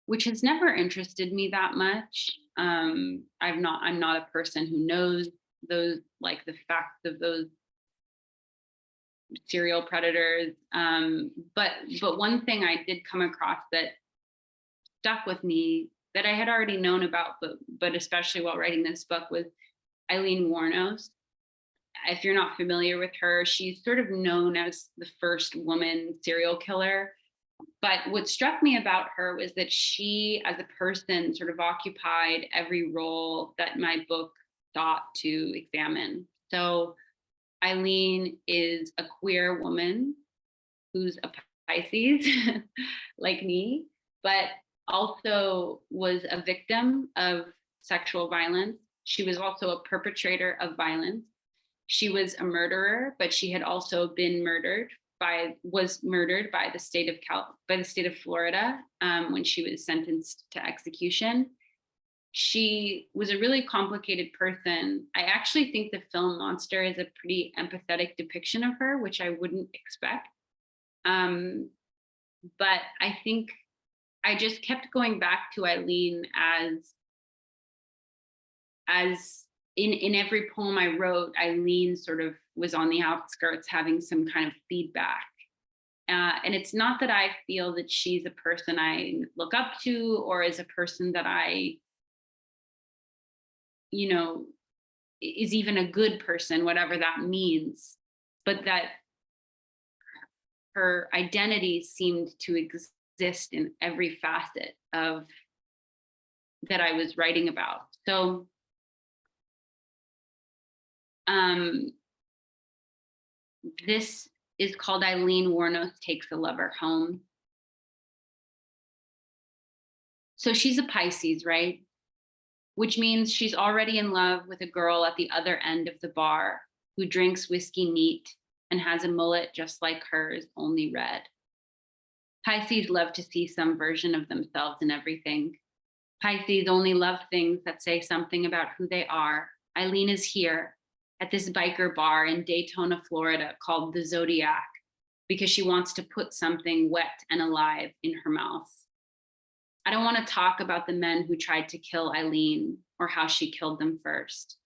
which has never interested me that much. I'm not a person who knows those, like the facts of those serial predators. But one thing I did come across that stuck with me that I had already known about, but especially while writing this book, was Aileen Wuornos. If you're not familiar with her, she's sort of known as the first woman serial killer. But what struck me about her was that she, as a person, sort of occupied every role that my book sought to examine. So Aileen is a queer woman who's a Pisces, like me, but also was a victim of sexual violence. She was also a perpetrator of violence. She was a murderer, but she had also been was murdered by the state of Florida when she was sentenced to execution. She was a really complicated person. I actually think the film Monster is a pretty empathetic depiction of her, which I wouldn't expect. But I think I just kept going back to Aileen as in every poem I wrote, Aileen sort of was on the outskirts having some kind of feedback. And it's not that I feel that she's a person I look up to or is a person that I, is even a good person, whatever that means, but that her identity seemed to exist in every facet of that I was writing about. So this is called Aileen Wuornos Takes a Lover Home. So she's a Pisces, right? Which means she's already in love with a girl at the other end of the bar who drinks whiskey neat and has a mullet just like hers, only red. Pisces love to see some version of themselves in everything. Pisces only love things that say something about who they are. Aileen is here at this biker bar in Daytona, Florida, called the Zodiac, because she wants to put something wet and alive in her mouth. I don't want to talk about the men who tried to kill Aileen or how she killed them first.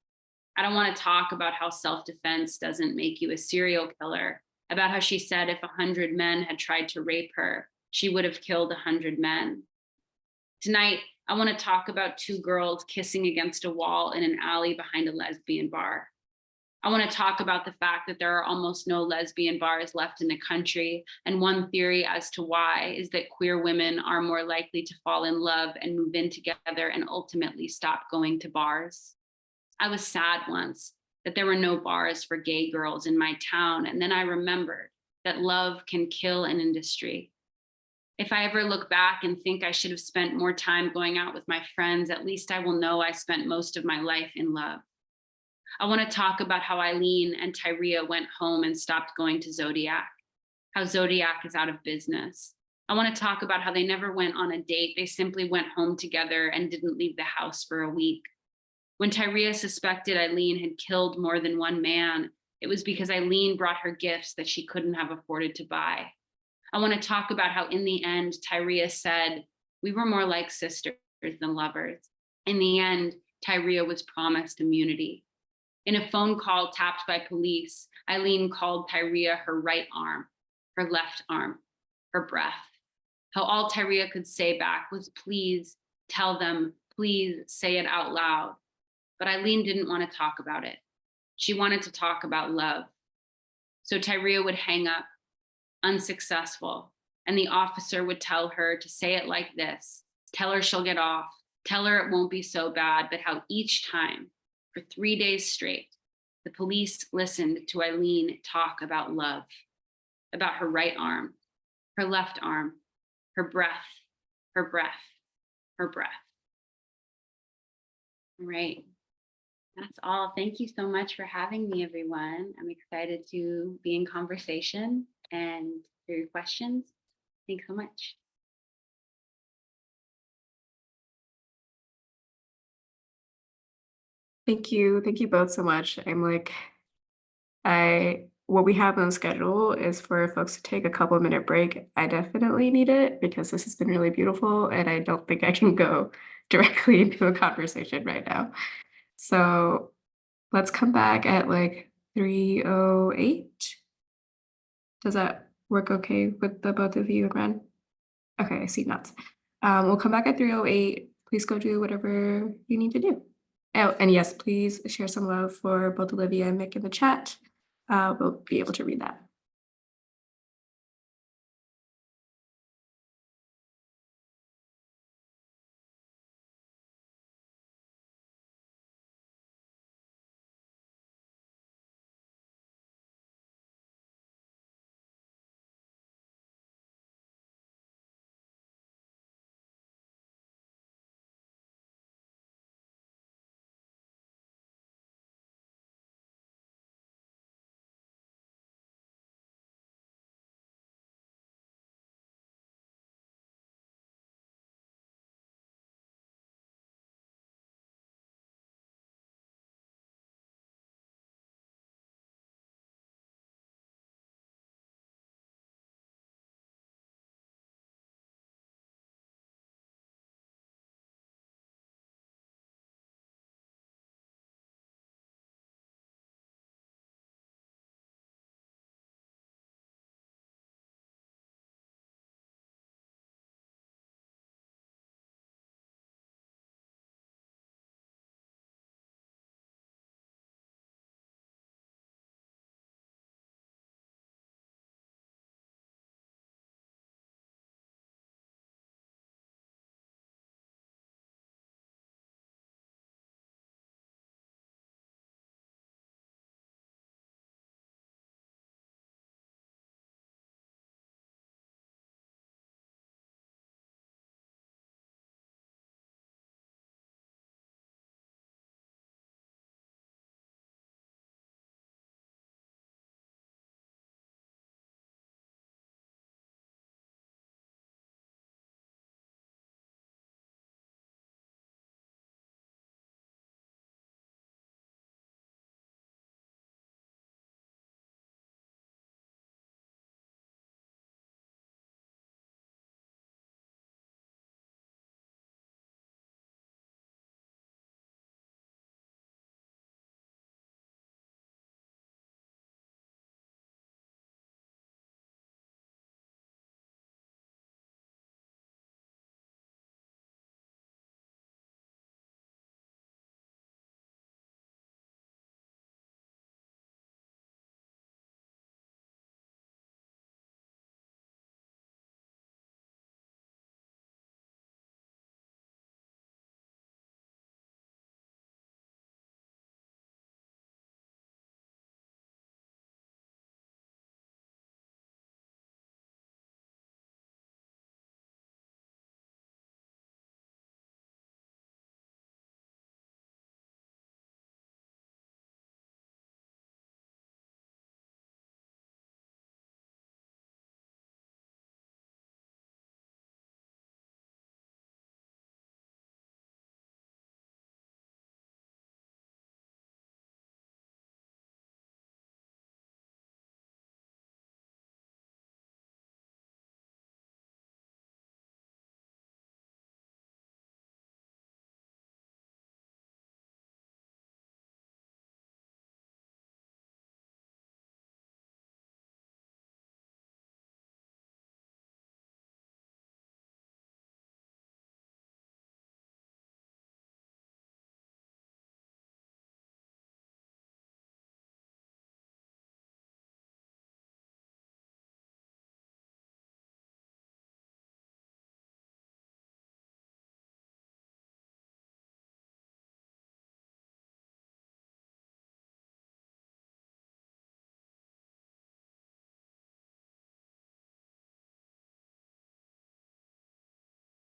I don't want to talk about how self-defense doesn't make you a serial killer, about how she said if 100 men had tried to rape her, she would have killed 100 men. Tonight, I want to talk about two girls kissing against a wall in an alley behind a lesbian bar. I want to talk about the fact that there are almost no lesbian bars left in the country. And one theory as to why is that queer women are more likely to fall in love and move in together and ultimately stop going to bars. I was sad once that there were no bars for gay girls in my town. And then I remembered that love can kill an industry. If I ever look back and think I should have spent more time going out with my friends, at least I will know I spent most of my life in love. I want to talk about how Eileen and Tyria went home and stopped going to Zodiac, how Zodiac is out of business. I want to talk about how they never went on a date. They simply went home together and didn't leave the house for a week. When Tyria suspected Eileen had killed more than one man, it was because Eileen brought her gifts that she couldn't have afforded to buy. I want to talk about how in the end, Tyria said, we were more like sisters than lovers. In the end, Tyria was promised immunity. In a phone call tapped by police, Eileen called Tyria her right arm, her left arm, her breath. How all Tyria could say back was, please tell them, please say it out loud. But Eileen didn't want to talk about it. She wanted to talk about love. So Tyria would hang up, unsuccessful, and the officer would tell her to say it like this, tell her she'll get off, tell her it won't be so bad, but how each time, for 3 days straight, the police listened to Eileen talk about love, about her right arm, her left arm, her breath, her breath, her breath. All right. That's all. Thank you so much for having me, everyone. I'm excited to be in conversation and hear your questions. Thanks so much. Thank you. Thank you both so much. What we have on the schedule is for folks to take a couple of minute break. I definitely need it because this has been really beautiful and I don't think I can go directly into a conversation right now. So let's come back at like 3:08. Does that work okay with the both of you and Ren? Okay, I see nuts. We'll come back at 3:08. Please go do whatever you need to do. Oh, and yes, please share some love for both Olivia and Mick in the chat. We'll be able to read that.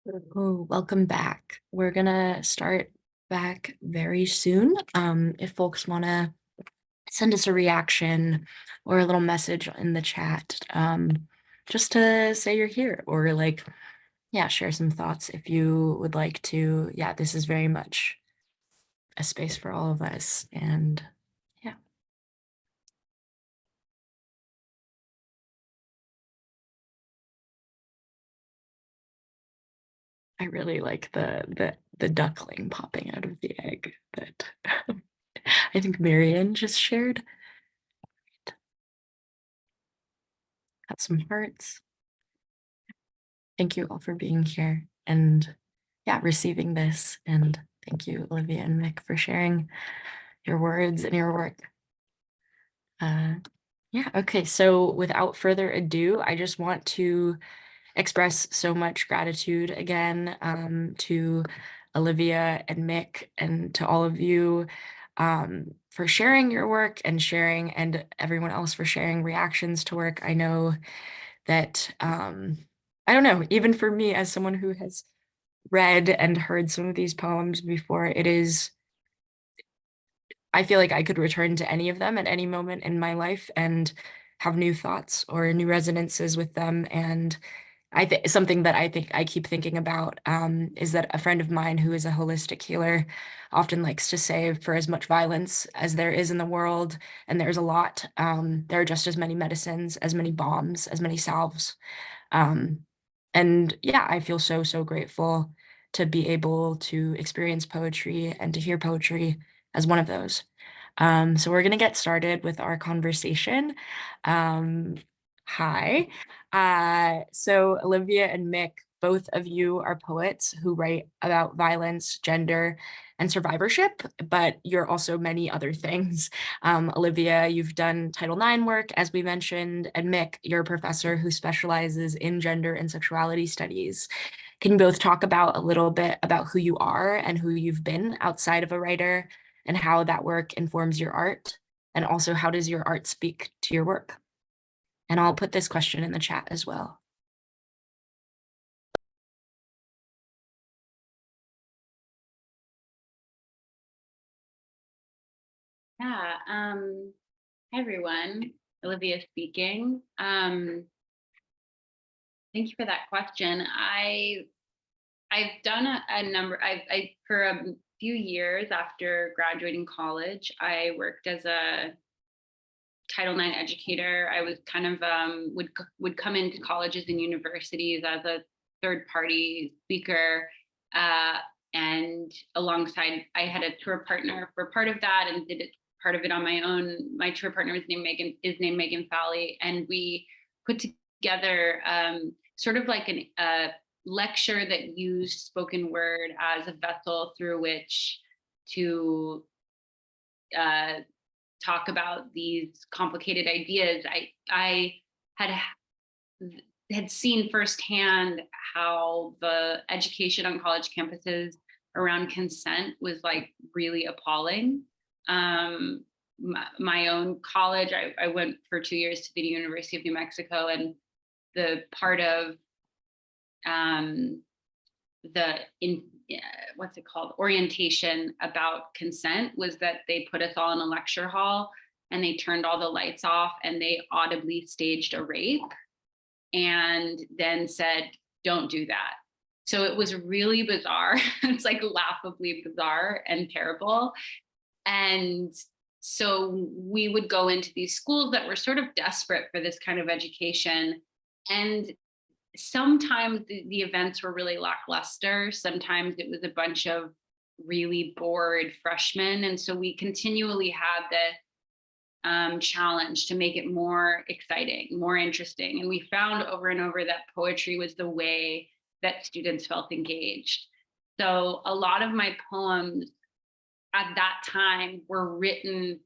Oh, welcome back. We're gonna start back very soon. If folks wanna send us a reaction or a little message in the chat, just to say you're here, or like, yeah, share some thoughts if you would like to. Yeah, this is very much a space for all of us. And yeah, I really like the duckling popping out of the egg that I think Marianne just shared. Got some hearts. Thank you all for being here and, yeah, receiving this. And thank you, Olivia and Mick, for sharing your words and your work. Yeah, okay. So without further ado, I just want to express so much gratitude again, to Olivia and Mick, and to all of you, for sharing your work and sharing, and everyone else for sharing reactions to work. I know that, I don't know, even for me as someone who has read and heard some of these poems before, I feel like I could return to any of them at any moment in my life and have new thoughts or new resonances with them. And I think something that I think I keep thinking about, is that a friend of mine who is a holistic healer often likes to say, for as much violence as there is in the world, and there's a lot, there are just as many medicines, as many bombs, as many salves. Um, and yeah, I feel so, so grateful to be able to experience poetry and to hear poetry as one of those. So we're going to get started with our conversation. Um, Hi. So Olivia and Mick, both of you are poets who write about violence, gender, and survivorship, but you're also many other things. Olivia, you've done Title IX work, as we mentioned, and Mick, you're a professor who specializes in gender and sexuality studies. Can you both talk about a little bit about who you are and who you've been outside of a writer, and how that work informs your art? And also, how does your art speak to your work? And I'll put this question in the chat as well. Yeah. Hi everyone. Olivia speaking. Thank you for that question. I've done a number. I for a few years after graduating college, I worked as a Title IX educator. I was kind of would come into colleges and universities as a third party speaker, uh, and alongside I had a tour partner for part of that, and did it part of it on my own. My tour partner was named Megan Fowley, and we put together sort of like a lecture that used spoken word as a vessel through which to uh, talk about these complicated ideas. I had had seen firsthand how the education on college campuses around consent was like really appalling. My own college, I went for 2 years to the University of New Mexico, and the part of the what's it called, orientation about consent was that they put us all in a lecture hall and they turned all the lights off and they audibly staged a rape and then said, don't do that. So it was really bizarre. It's like laughably bizarre and terrible. And so we would go into these schools that were sort of desperate for this kind of education, and sometimes the events were really lackluster. Sometimes it was a bunch of really bored freshmen. And so we continually had the challenge to make it more exciting, more interesting. And we found over and over that poetry was the way that students felt engaged. So a lot of my poems at that time were written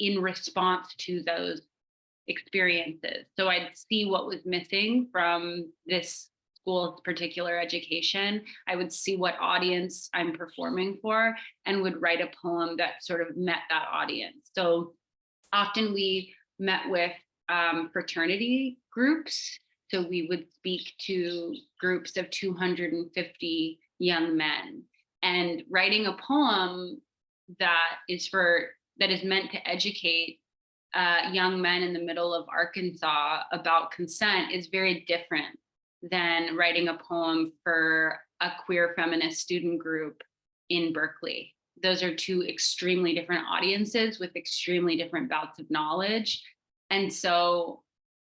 in response to those experiences. So I'd see what was missing from this school's particular education. I would see what audience I'm performing for and would write a poem that sort of met that audience. So often we met with fraternity groups So we would speak to groups of 250 young men, and writing a poem that is meant to educate young men in the middle of Arkansas about consent is very different than writing a poem for a queer feminist student group in Berkeley. Those are two extremely different audiences with extremely different bouts of knowledge. And so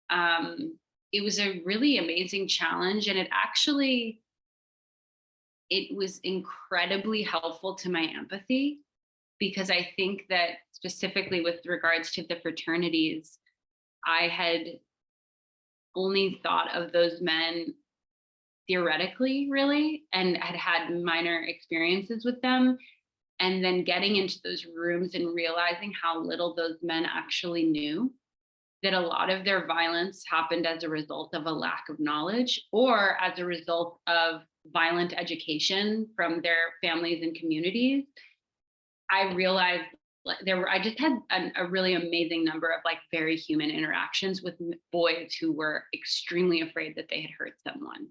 it was a really amazing challenge. And it was incredibly helpful to my empathy, because I think that specifically with regards to the fraternities, I had only thought of those men theoretically, really, and had had minor experiences with them. And then getting into those rooms and realizing how little those men actually knew, that a lot of their violence happened as a result of a lack of knowledge or as a result of violent education from their families and communities. I realized I just had a really amazing number of like very human interactions with boys who were extremely afraid that they had hurt someone.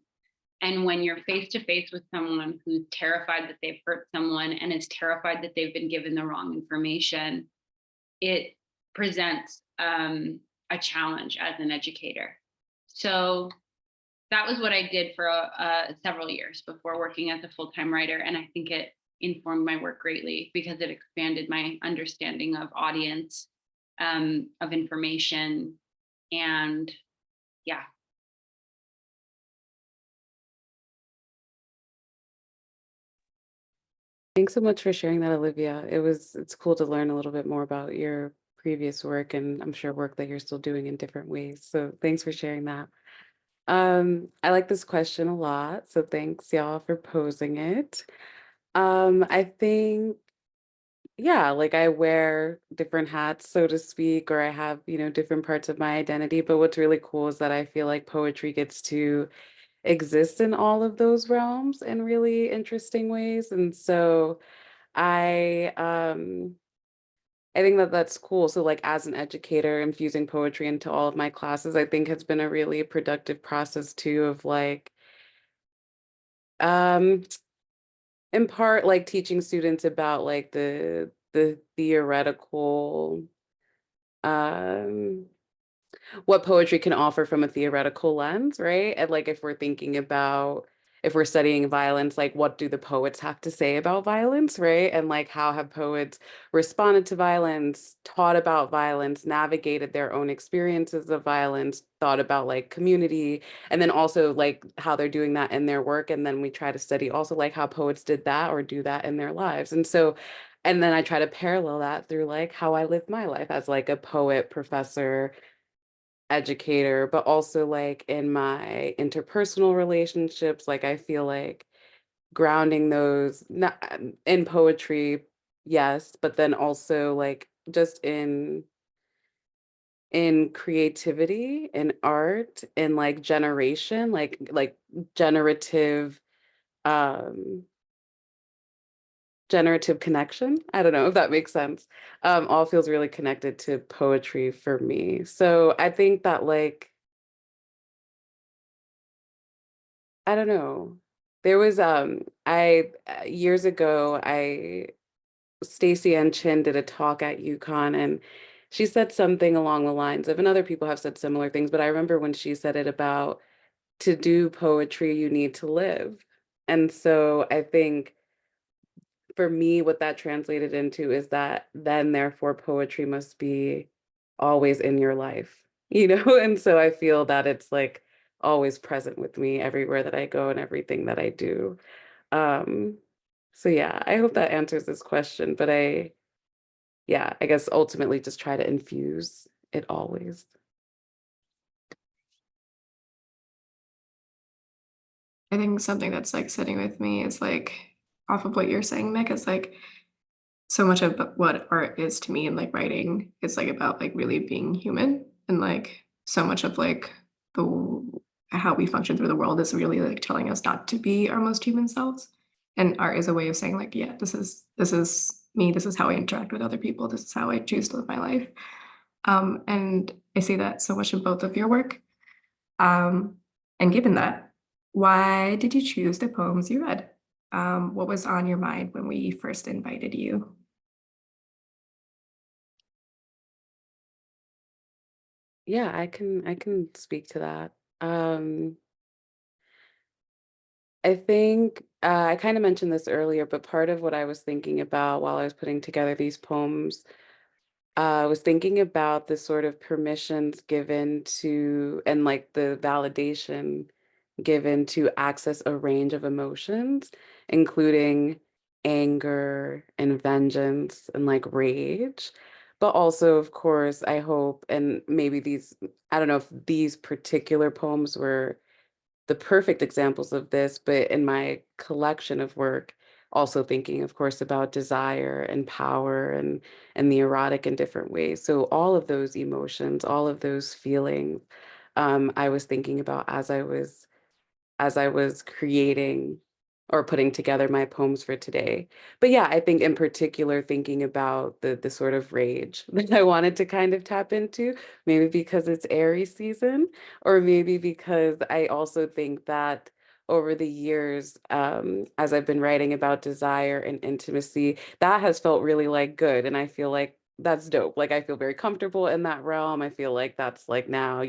And when you're face to face with someone who's terrified that they've hurt someone and is terrified that they've been given the wrong information, it presents a challenge as an educator. So that was what I did for several years before working as a full-time writer. And I think it informed my work greatly because it expanded my understanding of audience, of information, and yeah. Thanks so much for sharing that, Olivia. It's cool to learn a little bit more about your previous work, and I'm sure work that you're still doing in different ways. So thanks for sharing that. I like this question a lot, so thanks y'all for posing it. I think, yeah, like I wear different hats, so to speak, or I have, different parts of my identity. But what's really cool is that I feel like poetry gets to exist in all of those realms in really interesting ways. And so I think that that's cool. So like as an educator, infusing poetry into all of my classes, I think has been a really productive process too of like um in part like teaching students about like the theoretical um what poetry can offer from a theoretical lens, right? And like if we're studying violence, like what do the poets have to say about violence, right? And like how have poets responded to violence, taught about violence, navigated their own experiences of violence, thought about like community, and then also like how they're doing that in their work. And then we try to study also like how poets did that or do that in their lives. And then I try to parallel that through like how I live my life as like a poet, professor, educator, but also like in my interpersonal relationships, like I feel like grounding those not in poetry, yes, but then also like just in creativity, in art, in like generation, like generative um generative connection. I don't know if that makes sense. All feels really connected to poetry for me. So I think that like I don't know. There was I years ago I Stacy Ann Chin did a talk at UConn and she said something along the lines of, and other people have said similar things, but I remember when she said it about to do poetry, you need to live. And so I think for me, what that translated into is that then therefore poetry must be always in your life, And so I feel that it's like always present with me everywhere that I go and everything that I do. Um, so yeah, I hope that answers this question, but I guess ultimately just try to infuse it always. I think something that's like sitting with me is like off of what you're saying, Mick, is like so much of what art is to me and like writing is like about like really being human and like so much of like how we function through the world is really like telling us not to be our most human selves. And art is a way of saying like, yeah, this is me, this is how I interact with other people, this is how I choose to live my life. And I see that so much in both of your work. And given that, why did you choose the poems you read? What was on your mind when we first invited you? Yeah, I can speak to that. I think I kind of mentioned this earlier, but part of what I was thinking about while I was putting together these poems, I was thinking about the sort of permissions given to and like the validation given to access a range of emotions, including anger and vengeance and like rage. But also, of course, I hope, and maybe these, I don't know if these particular poems were the perfect examples of this, but in my collection of work, also thinking, of course, about desire and power and the erotic in different ways. So all of those emotions, all of those feelings, I was thinking about as I was creating or putting together my poems for today. But yeah, I think in particular thinking about the sort of rage that I wanted to kind of tap into, maybe because it's Aries season, or maybe because I also think that over the years, as I've been writing about desire and intimacy, that has felt really like good. And I feel like that's dope. Like I feel very comfortable in that realm. I feel like that's like now,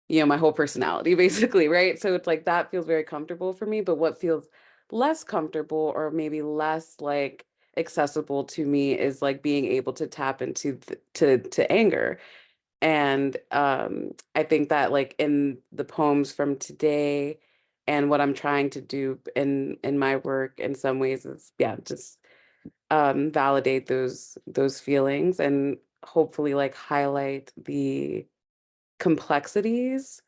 my whole personality basically, right? So it's like that feels very comfortable for me, but what feels less comfortable or maybe less like accessible to me is like being able to tap into to anger. And I think that like in the poems from today and what I'm trying to do in my work in some ways is yeah, just validate those feelings and hopefully like highlight the complexities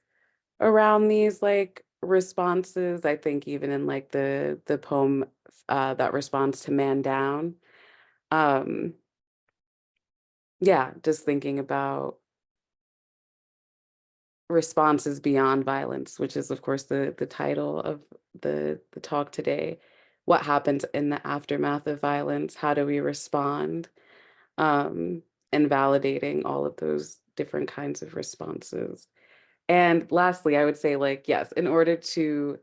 around these like responses. I think even in like the poem that responds to Man Down. Um yeah, just thinking about responses beyond violence, which is of course the title of the talk today. What happens in the aftermath of violence? How do we respond? Um and validating all of those different kinds of responses. And lastly, I would say like yes, in order to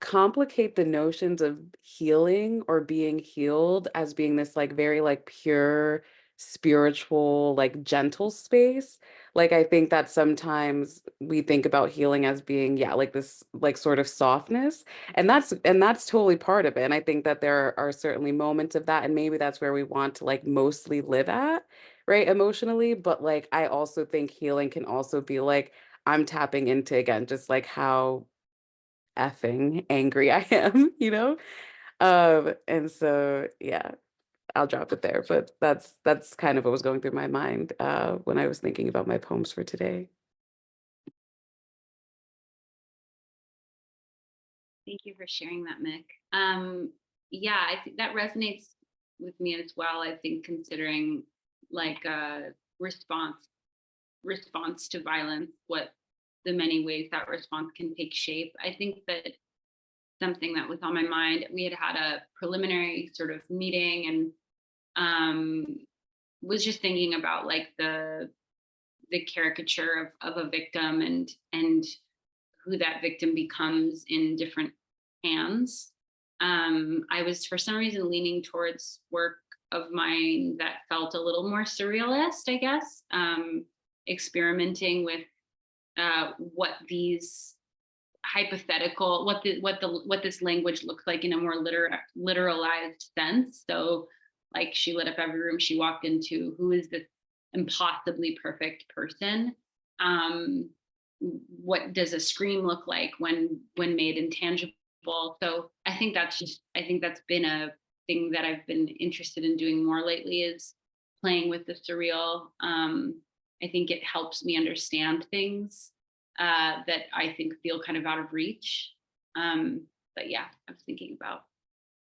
complicate the notions of healing or being healed as being this like very like pure spiritual like gentle space, like I think that sometimes we think about healing as being yeah like this like sort of softness, and that's totally part of it, and I think that there are certainly moments of that, and maybe that's where we want to like mostly live at, right, emotionally. But like I also think healing can also be like I'm tapping into again just like how effing angry I am, you know? And so yeah, I'll drop it there. But that's kind of what was going through my mind when I was thinking about my poems for today. Thank you for sharing that, Mick. Yeah, I think that resonates with me as well. I think considering like a response to violence, what the many ways that response can take shape. I think that something that was on my mind, we had had a preliminary sort of meeting and was just thinking about like the caricature of a victim and who that victim becomes in different hands. I was for some reason leaning towards work of mine that felt a little more surrealist, I guess, experimenting with what these hypothetical, what this language looks like in a more literalized sense. So, like she lit up every room she walked into. Who is this impossibly perfect person? Um, what does a scream look like when made intangible? So I think that's been a thing that I've been interested in doing more lately is playing with the surreal. I think it helps me understand things that I think feel kind of out of reach. But yeah, I was thinking about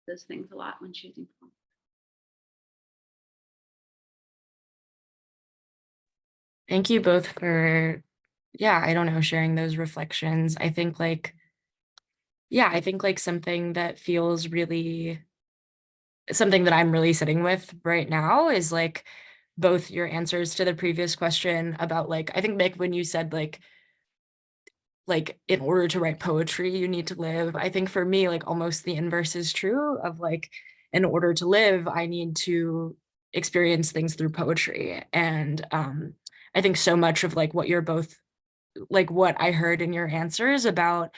those things a lot when choosing poems. Thank you both for, yeah, I don't know, sharing those reflections. I think like, yeah, I think like something that I'm really sitting with right now is like both your answers to the previous question about like, I think Mick, when you said like like in order to write poetry, you need to live. I think for me, like almost the inverse is true of like, in order to live, I need to experience things through poetry. And I think so much of like what you're both like what I heard in your answers about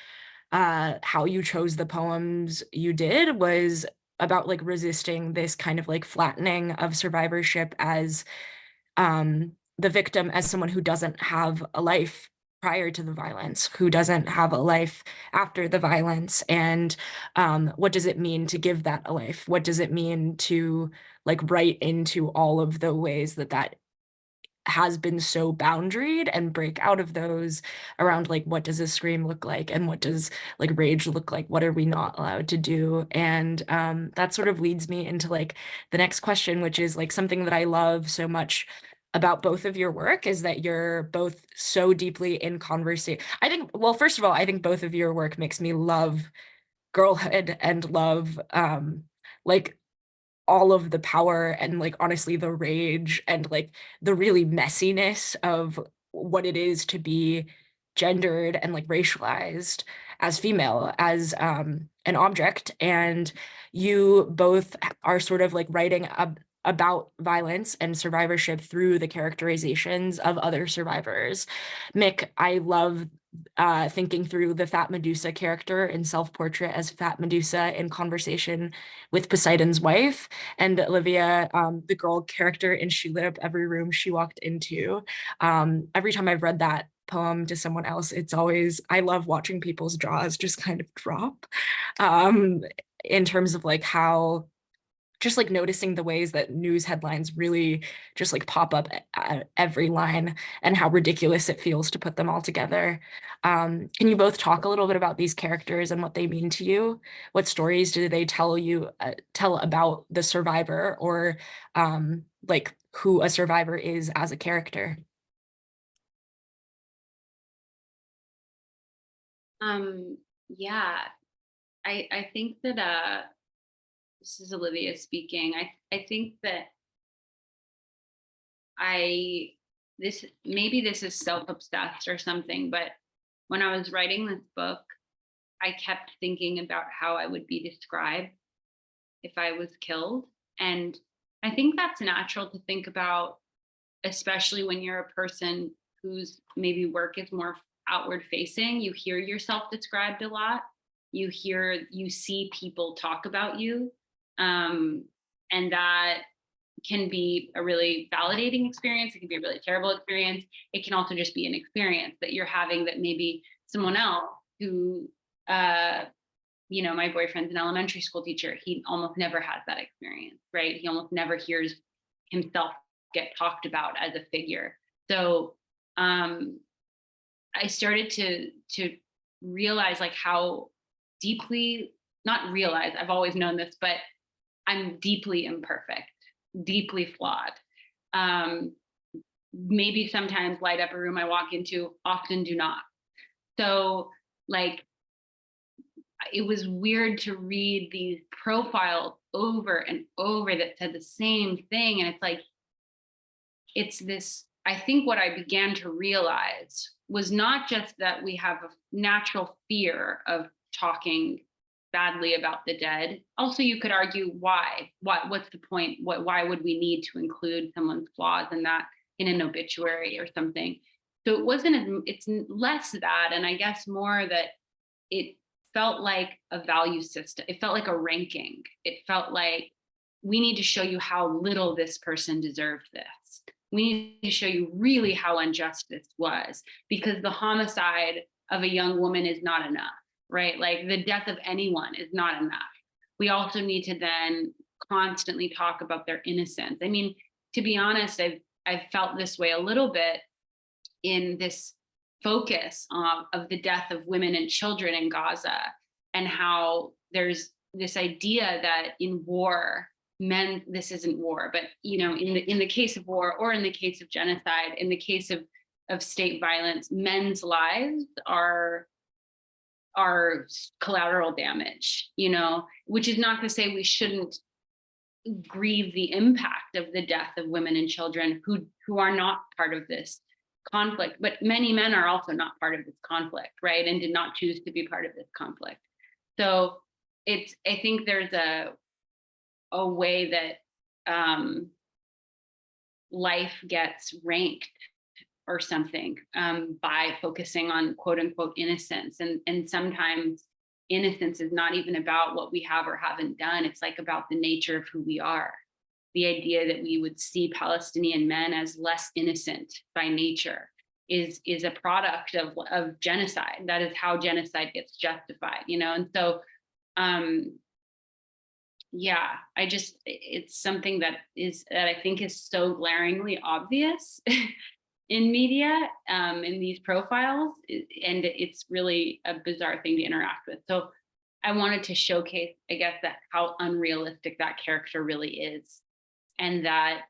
how you chose the poems you did was about like resisting this kind of like flattening of survivorship as the victim as someone who doesn't have a life prior to the violence, who doesn't have a life after the violence. And what does it mean to give that a life? What does it mean to like write into all of the ways that that has been so boundaried and break out of those around like what does a scream look like and what does like rage look like, what are we not allowed to do? And that sort of leads me into like the next question, which is like something that I love so much about both of your work is that you're both so deeply in conversation. I think, well, first of all, I think both of your work makes me love girlhood and love like all of the power and like honestly the rage and like the really messiness of what it is to be gendered and like racialized as female, as an object. And you both are sort of like writing about violence and survivorship through the characterizations of other survivors. Mick, I love thinking through the Fat Medusa character in Self-Portrait as Fat Medusa in conversation with Poseidon's wife, and Olivia, the girl character in She Lit Up Every Room She Walked Into. Every time I've read that poem to someone else, it's always, I love watching people's jaws just kind of drop um, in terms of like how just like noticing the ways that news headlines really just like pop up at every line and how ridiculous it feels to put them all together. Can you both talk a little bit about these characters and what they mean to you? What stories do they tell you, tell about the survivor or like who a survivor is as a character? Yeah, I think that this is Olivia speaking. I think that I this maybe this is self-obsessed or something, but when I was writing this book, I kept thinking about how I would be described if I was killed. And I think that's natural to think about, especially when you're a person whose maybe work is more outward facing. You hear yourself described a lot. You see people talk about you. And that can be a really validating experience. It can be a really terrible experience. It can also just be an experience that you're having that maybe someone else who, my boyfriend's an elementary school teacher. He almost never has that experience, right? He almost never hears himself get talked about as a figure. So I started to realize like how deeply, not realize, I've always known this, but I'm deeply imperfect, deeply flawed. Maybe sometimes light up a room I walk into, often do not. So like, it was weird to read these profiles over and over that said the same thing. And it's like, it's this, I think what I began to realize was not just that we have a natural fear of talking badly about the dead. Also, you could argue why? What's the point? Why would we need to include someone's flaws in that in an obituary or something? So it wasn't, it's less that, and I guess more that it felt like a value system. It felt like a ranking. It felt like we need to show you how little this person deserved this. We need to show you really how unjust this was, because the homicide of a young woman is not enough, right? Like the death of anyone is not enough. We also need to then constantly talk about their innocence. I mean, to be honest, I've felt this way a little bit in this focus of the death of women and children in Gaza, and how there's this idea that in war, men, this isn't war, but in the case of war, or in the case of genocide, in the case of state violence, men's lives are collateral damage, which is not to say we shouldn't grieve the impact of the death of women and children who are not part of this conflict, but many men are also not part of this conflict, right? And did not choose to be part of this conflict. So I think there's a way that life gets ranked or something by focusing on quote unquote innocence. And sometimes innocence is not even about what we have or haven't done. It's like about the nature of who we are. The idea that we would see Palestinian men as less innocent by nature is a product of genocide. That is how genocide gets justified, you know? And so, yeah, it's something that I think is so glaringly obvious in media, in these profiles, and it's really a bizarre thing to interact with. So I wanted to showcase, I guess, that how unrealistic that character really is. And that,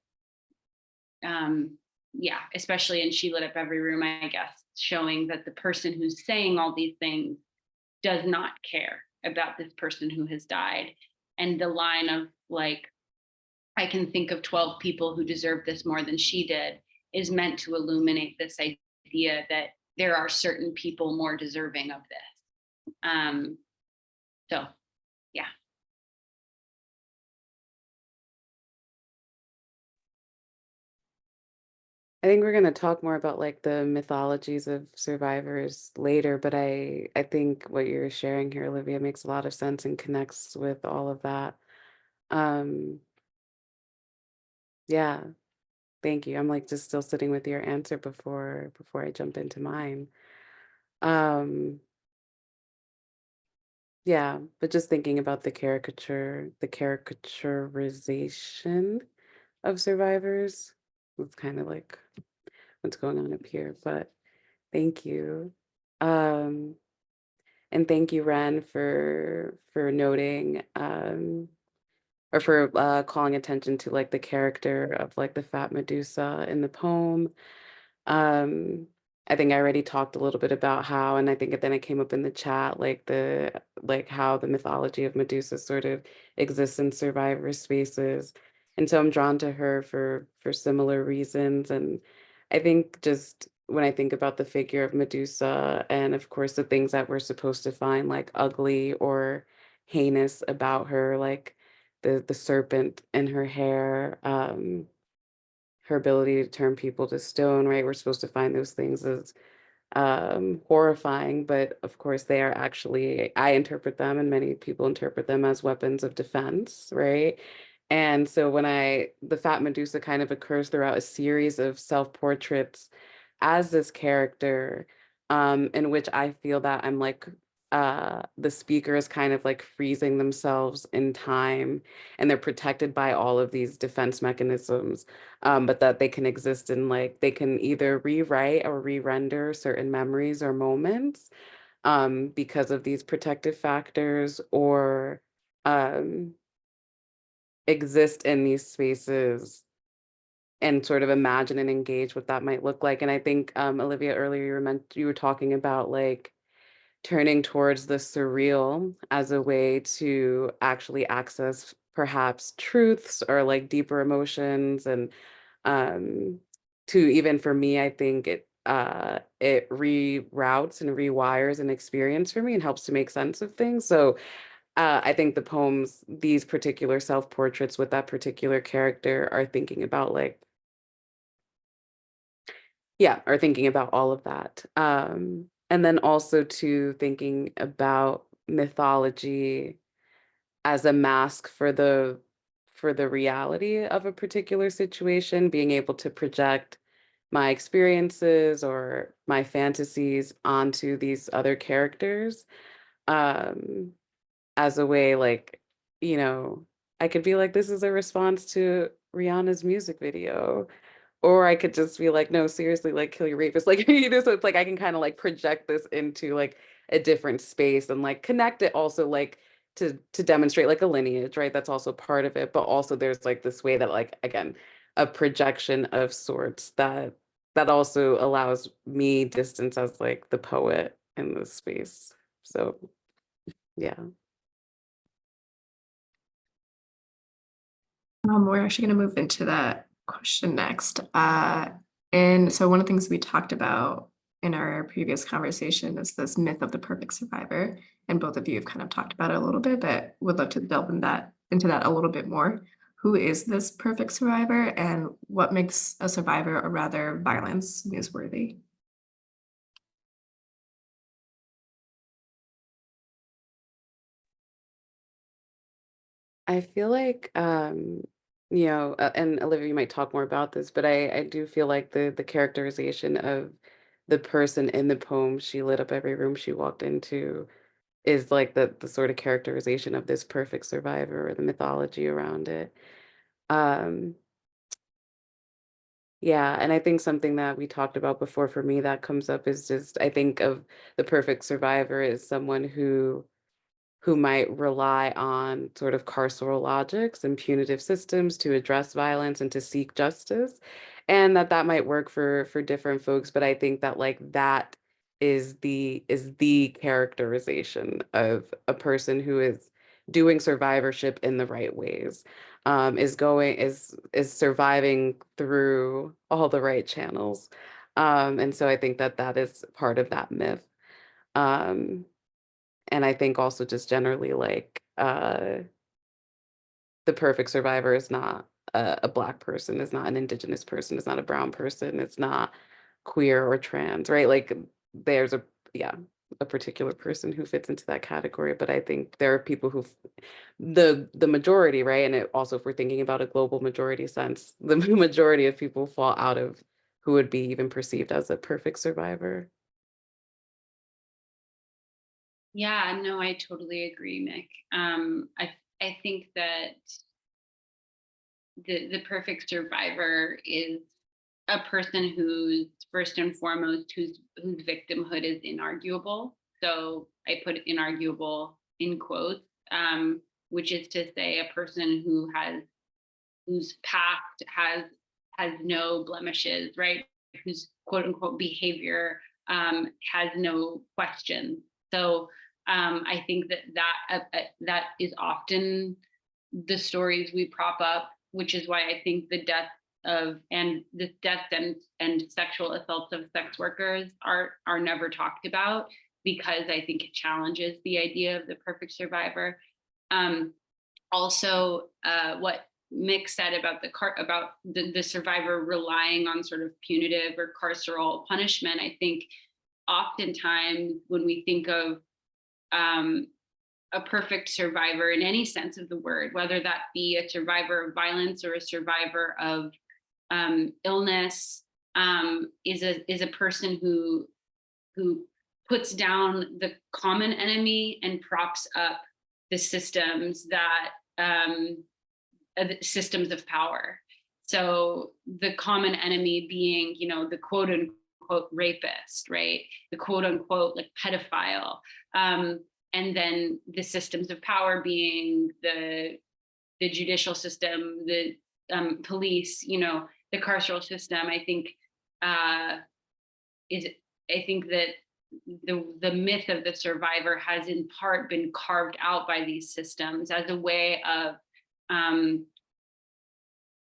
yeah, especially in She Lit Up Every Room, I guess, showing that the person who's saying all these things does not care about this person who has died. And the line of like, I can think of 12 people who deserve this more than she did is meant to illuminate this idea that there are certain people more deserving of this. So, yeah. I think we're going to talk more about like the mythologies of survivors later, but I think what you're sharing here, Olivia, makes a lot of sense and connects with all of that. Yeah, thank you. I'm like just still sitting with your answer before I jump into mine. Um, yeah, but just thinking about the caricaturization of survivors, it's kind of like what's going on up here, but thank you. Um, and thank you, Ren, for noting or for calling attention to like the character of like the fat Medusa in the poem. Um, I think I already talked a little bit about how, and I think then it came up in the chat, like how the mythology of Medusa sort of exists in survivor spaces. And so I'm drawn to her for similar reasons. And I think just when I think about the figure of Medusa and of course the things that we're supposed to find like ugly or heinous about her, like the serpent in her hair, her ability to turn people to stone, right? We're supposed to find those things as horrifying, but of course they are actually, I interpret them and many people interpret them as weapons of defense, right? And so the fat Medusa kind of occurs throughout a series of self-portraits as this character, in which I feel that I'm like, the speaker is kind of like freezing themselves in time and they're protected by all of these defense mechanisms, but that they can exist in like, they can either rewrite or re-render certain memories or moments because of these protective factors, or um, exist in these spaces and sort of imagine and engage what that might look like. And I think, Olivia, earlier you were talking about like turning towards the surreal as a way to actually access perhaps truths or like deeper emotions. And to even for me, I think it reroutes and rewires an experience for me and helps to make sense of things. So I think the poems, these particular self-portraits with that particular character are thinking about like, yeah, are thinking about all of that. And then also to thinking about mythology as a mask for the reality of a particular situation, being able to project my experiences or my fantasies onto these other characters, um, as a way like, you know, I could be like, this is a response to Rihanna's music video. Or I could just be like, no, seriously, like kill your rapist. Like, you know, so it's like I can kind of like project this into like a different space and like connect it also like to demonstrate like a lineage, right? That's also part of it. But also there's like this way that like again, a projection of sorts that also allows me distance as like the poet in this space. So yeah. We're actually going to move into that question next. And so one of the things we talked about in our previous conversation is this myth of the perfect survivor. And both of you have kind of talked about it a little bit, but would love to delve into that a little bit more. Who is this perfect survivor and what makes a survivor or rather violence newsworthy? I feel like, and Olivia, you might talk more about this, but I do feel like the characterization of the person in the poem, she lit up every room she walked into, is like the sort of characterization of this perfect survivor or the mythology around it. Um, yeah, and I think something that we talked about before for me that comes up is just I think of the perfect survivor as someone who might rely on sort of carceral logics and punitive systems to address violence and to seek justice, and that might work for different folks, but I think that like that is the characterization of a person who is doing survivorship in the right ways, is surviving through all the right channels, and so I think that that is part of that myth. um and I think also just generally like the perfect survivor is not a black person, is not an indigenous person, is not a brown person, it's not queer or trans, right? Like there's a yeah, a particular person who fits into that category, but I think there are people who the majority, right? And it also if we're thinking about a global majority sense, the majority of people fall out of who would be even perceived as a perfect survivor. Yeah, no, I totally agree, Mick. I think that the perfect survivor is a person who's first and foremost whose victimhood is inarguable. So I put inarguable in quotes, which is to say a person whose past has no blemishes, right? Whose quote unquote behavior has no questions. So I think that is often the stories we prop up, which is why I think the death and sexual assaults of sex workers are never talked about, because I think it challenges the idea of the perfect survivor. Um, Also, what Mick said about the survivor relying on sort of punitive or carceral punishment, I think oftentimes when we think of um, a perfect survivor in any sense of the word, whether that be a survivor of violence or a survivor of illness, is a person who puts down the common enemy and props up the systems that systems of power. So the common enemy being, the quote unquote rapist, right? The quote unquote like pedophile. And then the systems of power being the judicial system, the police, the carceral system. Uh, is I think that the myth of the survivor has in part been carved out by these systems as a way of um,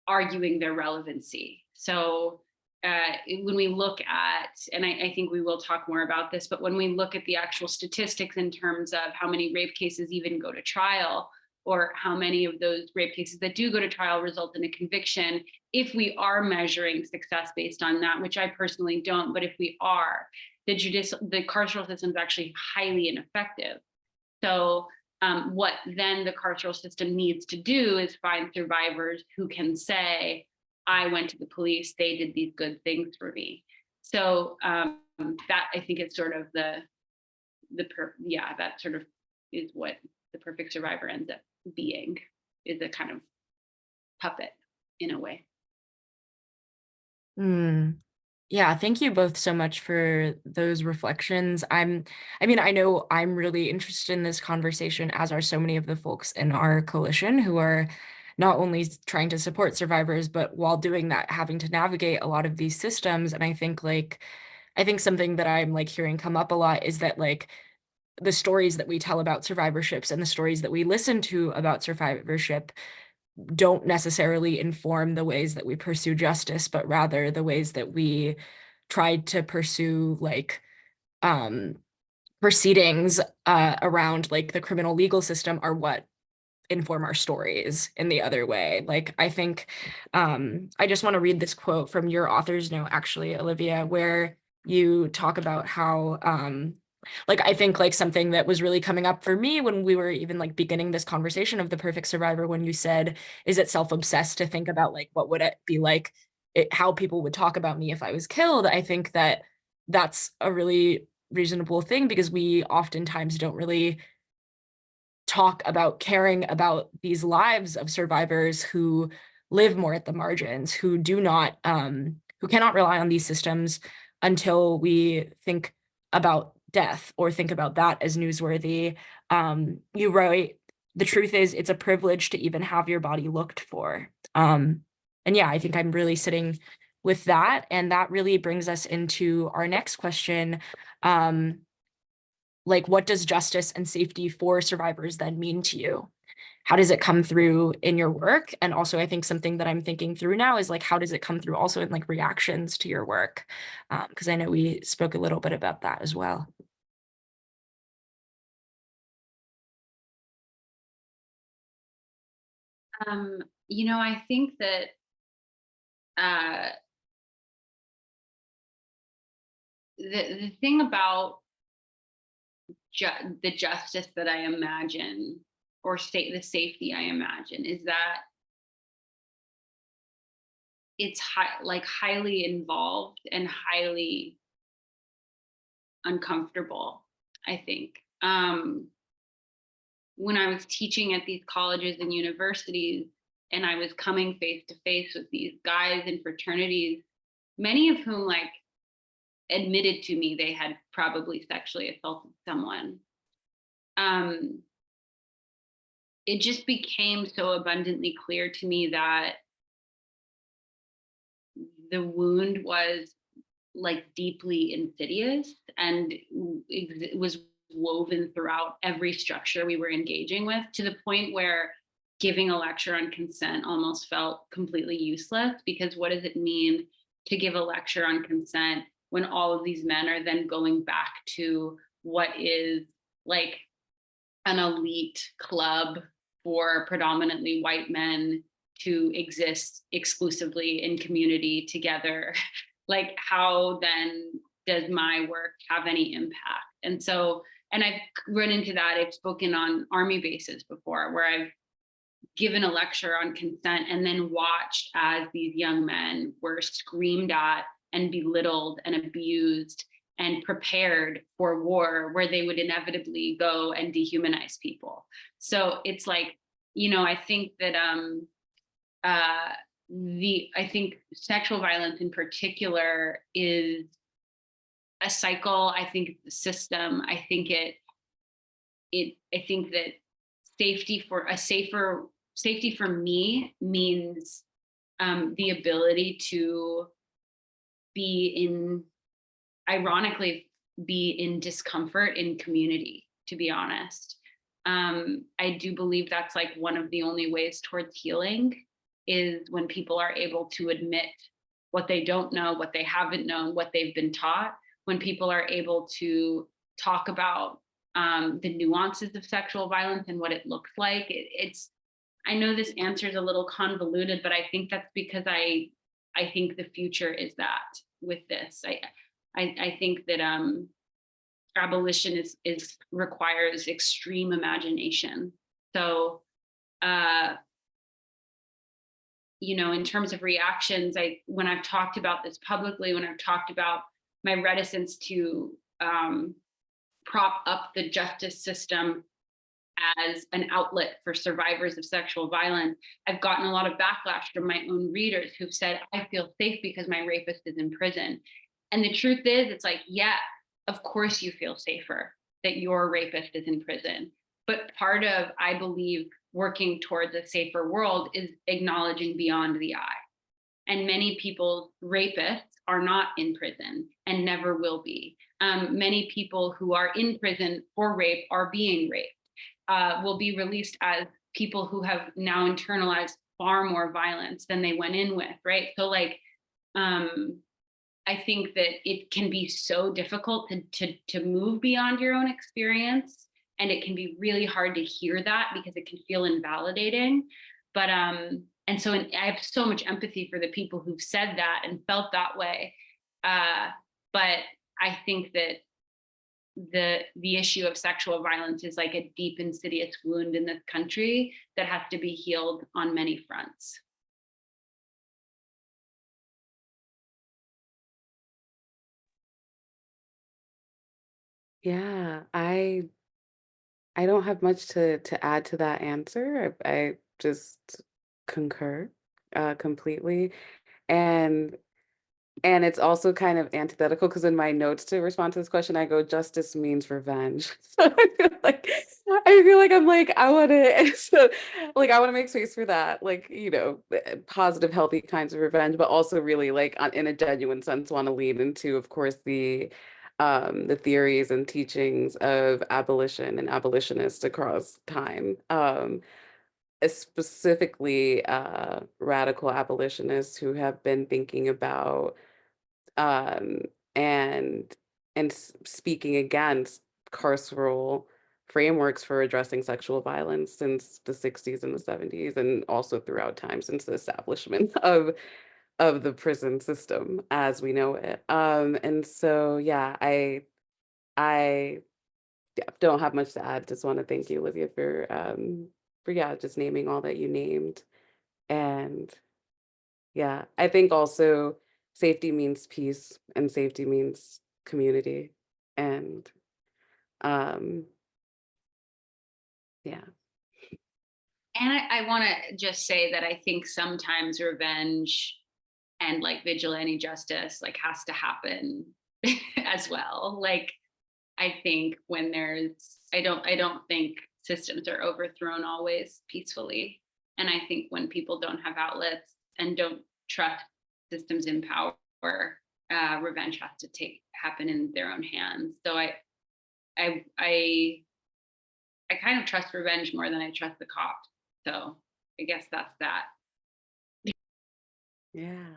arguing their relevancy. So when we look at, and I think we will talk more about this, but when we look at the actual statistics in terms of how many rape cases even go to trial, or how many of those rape cases that do go to trial result in a conviction, if we are measuring success based on that, which I personally don't, but if we are, the carceral system is actually highly ineffective. So what then the carceral system needs to do is find survivors who can say, I went to the police, they did these good things for me. So that I think it's sort of that sort of is what the perfect survivor ends up being, is a kind of puppet in a way. Mm. Yeah, thank you both so much for those reflections. I mean, I know I'm really interested in this conversation, as are so many of the folks in our coalition who are not only trying to support survivors, but while doing that, having to navigate a lot of these systems. And I think something that I'm like hearing come up a lot is that like the stories that we tell about survivorships and the stories that we listen to about survivorship don't necessarily inform the ways that we pursue justice, but rather the ways that we try to pursue like proceedings around like the criminal legal system are what inform our stories in the other way. Like, I think I just want to read this quote from your author's note, actually, Olivia, where you talk about how like, I think like something that was really coming up for me when we were even like beginning this conversation of the perfect survivor, when you said, is it self-obsessed to think about like what would it be like, how people would talk about me if I was killed? I think that that's a really reasonable thing, because we oftentimes don't really talk about caring about these lives of survivors who live more at the margins, who do not, who cannot rely on these systems until we think about death or think about that as newsworthy. You write, the truth is, it's a privilege to even have your body looked for. And yeah, I think I'm really sitting with that. And that really brings us into our next question. Like, what does justice and safety for survivors then mean to you? How does it come through in your work? And also, I think something that I'm thinking through now is like, how does it come through also in like reactions to your work? Because I know we spoke a little bit about that as well. You know, I think that the thing about the justice that I imagine, or the safety I imagine, is that it's like highly involved and highly uncomfortable, I think. When I was teaching at these colleges and universities, and I was coming face to face with these guys in fraternities, many of whom like admitted to me they had probably sexually assaulted someone. It just became so abundantly clear to me that the wound was like deeply insidious, and it was woven throughout every structure we were engaging with, to the point where giving a lecture on consent almost felt completely useless, because what does it mean to give a lecture on consent when all of these men are then going back to what is like an elite club for predominantly white men to exist exclusively in community together? Like, how then does my work have any impact? And so, and I've run into that. I've spoken on army bases before, where I've given a lecture on consent and then watched as these young men were screamed at and belittled and abused and prepared for war, where they would inevitably go and dehumanize people. So it's like, you know, I think that I think sexual violence in particular is a cycle. I think the system. I think I think that safety for me means the ability to ironically be in discomfort in community, to be honest. I do believe that's like one of the only ways towards healing, is when people are able to admit what they don't know, what they haven't known, what they've been taught, when people are able to talk about the nuances of sexual violence and what it looks like. I know this answer is a little convoluted, but I think that's because I think the future is that with this. I think that abolition requires extreme imagination. So, you know, in terms of reactions, when I've talked about this publicly, when I've talked about my reticence to prop up the justice system as an outlet for survivors of sexual violence, I've gotten a lot of backlash from my own readers who've said, I feel safe because my rapist is in prison. And the truth is, it's like, yeah, of course you feel safer that your rapist is in prison. But part of, I believe, working towards a safer world is acknowledging beyond the eye. And many people's rapists are not in prison and never will be. Many people who are in prison for rape are being raped, will be released as people who have now internalized far more violence than they went in with, right? So like, I think that it can be so difficult to move beyond your own experience, and it can be really hard to hear that because it can feel invalidating. But I have so much empathy for the people who've said that and felt that way. But I think that the issue of sexual violence is like a deep, insidious wound in this country that has to be healed on many fronts. Yeah, I don't have much to add to that answer. I just concur completely. And it's also kind of antithetical because in my notes to respond to this question, I go, justice means revenge. So I feel like I'm like, I want to, so like, I want to make space for that, like, positive, healthy kinds of revenge, but also really like in a genuine sense, want to lead into, of course, the theories and teachings of abolition and abolitionists across time. Specifically radical abolitionists who have been thinking about um, and speaking against carceral frameworks for addressing sexual violence since the 60s and the 70s, and also throughout time since the establishment of the prison system as we know it. And so yeah, I yeah, don't have much to add. Just want to thank you, Olivia, for yeah, just naming all that you named. And yeah, I think also safety means peace and safety means community. And um, yeah. And I want to just say that I think sometimes revenge and like vigilante justice like has to happen as well. Like I think when I don't think systems are overthrown always peacefully. And I think when people don't have outlets and don't trust systems in power, revenge has to happen in their own hands. So I I I kind of trust revenge more than I trust the cops. So I guess that's that. Yeah.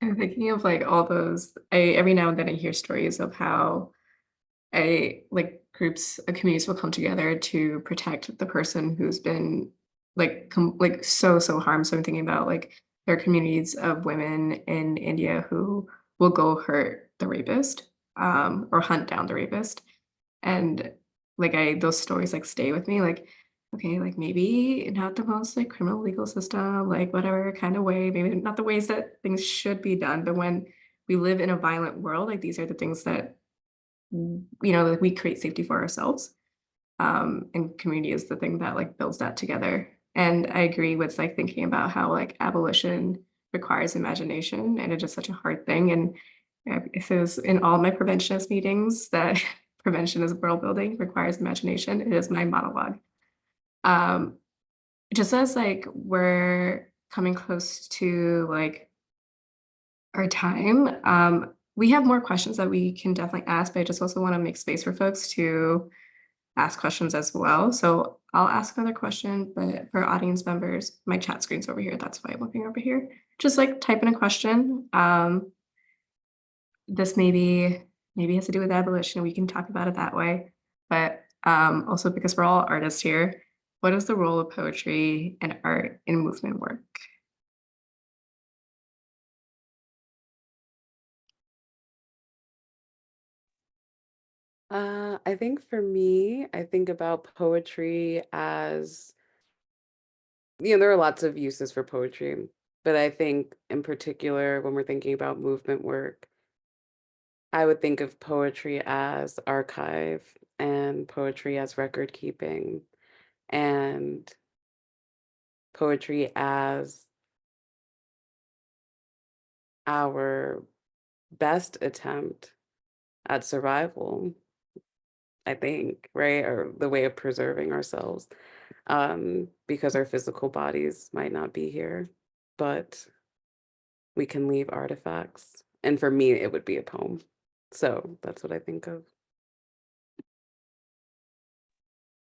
I'm thinking of like all those. I every now and then I hear stories of how communities will come together to protect the person who's been like so harmed. So I'm thinking about like there are communities of women in India who will go hurt the rapist, or hunt down the rapist. And like I those stories like stay with me, like, okay, like maybe not the most like criminal legal system, like whatever kind of way, maybe not the ways that things should be done, but when we live in a violent world, like these are the things that like we create safety for ourselves. And community is the thing that like builds that together. And I agree with like thinking about how like abolition requires imagination and it is such a hard thing. And if it was in all my preventionist meetings that prevention is world building requires imagination, it is my monologue. Um, just as like we're coming close to like our time, we have more questions that we can definitely ask, but I just also want to make space for folks to ask questions as well. So I'll ask another question, but for audience members, my chat screen's over here. That's why I'm looking over here. Just like type in a question. This maybe has to do with abolition. We can talk about it that way. But also because we're all artists here, what is the role of poetry and art in movement work? I think for me, I think about poetry as, there are lots of uses for poetry, but I think in particular, when we're thinking about movement work, I would think of poetry as archive and poetry as record keeping and poetry as our best attempt at survival, I think, right? Or the way of preserving ourselves, because our physical bodies might not be here, but we can leave artifacts. And for me, it would be a poem. So that's what I think of.